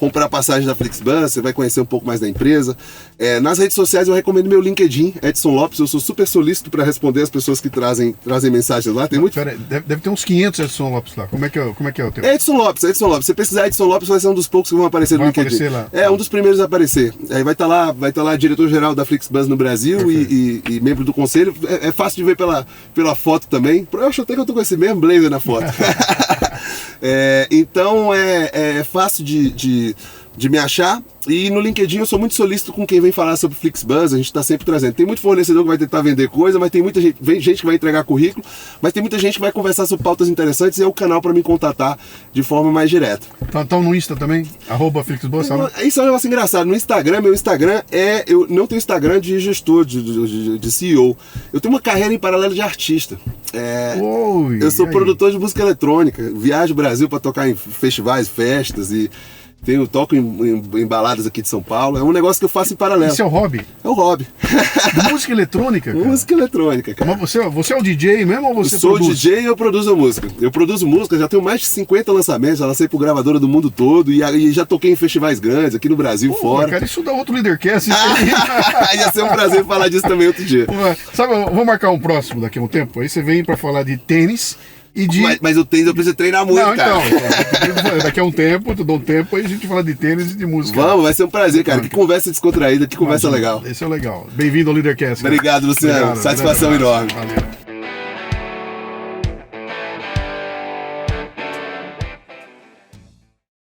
comprar passagem da Flixbus, você vai conhecer um pouco mais da empresa. Nas redes sociais eu recomendo meu LinkedIn, Edson Lopes, eu sou super solícito para responder as pessoas que trazem mensagens lá. Tem muito...
Pera, deve ter uns 500 Edson Lopes lá, como é que é o teu?
Edson Lopes. Se pesquisar Edson Lopes vai ser um dos poucos que vão aparecer no LinkedIn.
Lá.
Um dos primeiros a aparecer. Aí vai estar lá diretor-geral da Flixbus no Brasil e membro do conselho. É fácil de ver pela foto também. Eu acho até que eu tô com esse mesmo blazer na foto. Então é fácil de me achar. E no LinkedIn eu sou muito solícito com quem vem falar sobre Flixbus, a gente está sempre trazendo. Tem muito fornecedor que vai tentar vender coisa, mas tem muita gente, que vai entregar currículo, mas tem muita gente que vai conversar sobre pautas interessantes e é o canal para me contatar de forma mais direta.
Então no Insta também, @Flixbus, sabe?
Isso é um negócio engraçado. No Instagram, meu Instagram eu não tenho Instagram de gestor, de CEO. Eu tenho uma carreira em paralelo de artista. Eu sou produtor de música eletrônica, viajo o Brasil para tocar em festivais, festas e toco em baladas aqui de São Paulo. É um negócio que eu faço em paralelo.
Esse é o hobby?
É o hobby.
Música eletrônica, cara?
Música eletrônica, cara.
Mas você é o DJ mesmo ou você
eu sou
produz?
DJ e eu produzo a música. Eu produzo música, já tenho mais de 50 lançamentos, já lancei por gravadora do mundo todo e já toquei em festivais grandes, aqui no Brasil, fora.
Cara, isso dá outro Leadercast.
Ia ser um prazer falar disso também outro dia.
Sabe, eu vou marcar um próximo daqui a um tempo, aí você vem pra falar de tênis e de...
Mas o tênis eu preciso treinar muito,
não,
cara.
Então, daqui a um tempo, tu dá um tempo, aí a gente fala de tênis e de música.
Vamos, vai ser um prazer, cara. Que conversa descontraída, que conversa legal.
Esse é legal. Bem-vindo ao Leadercast.
Obrigado, Luciano.
Obrigado,
satisfação enorme.
Valeu.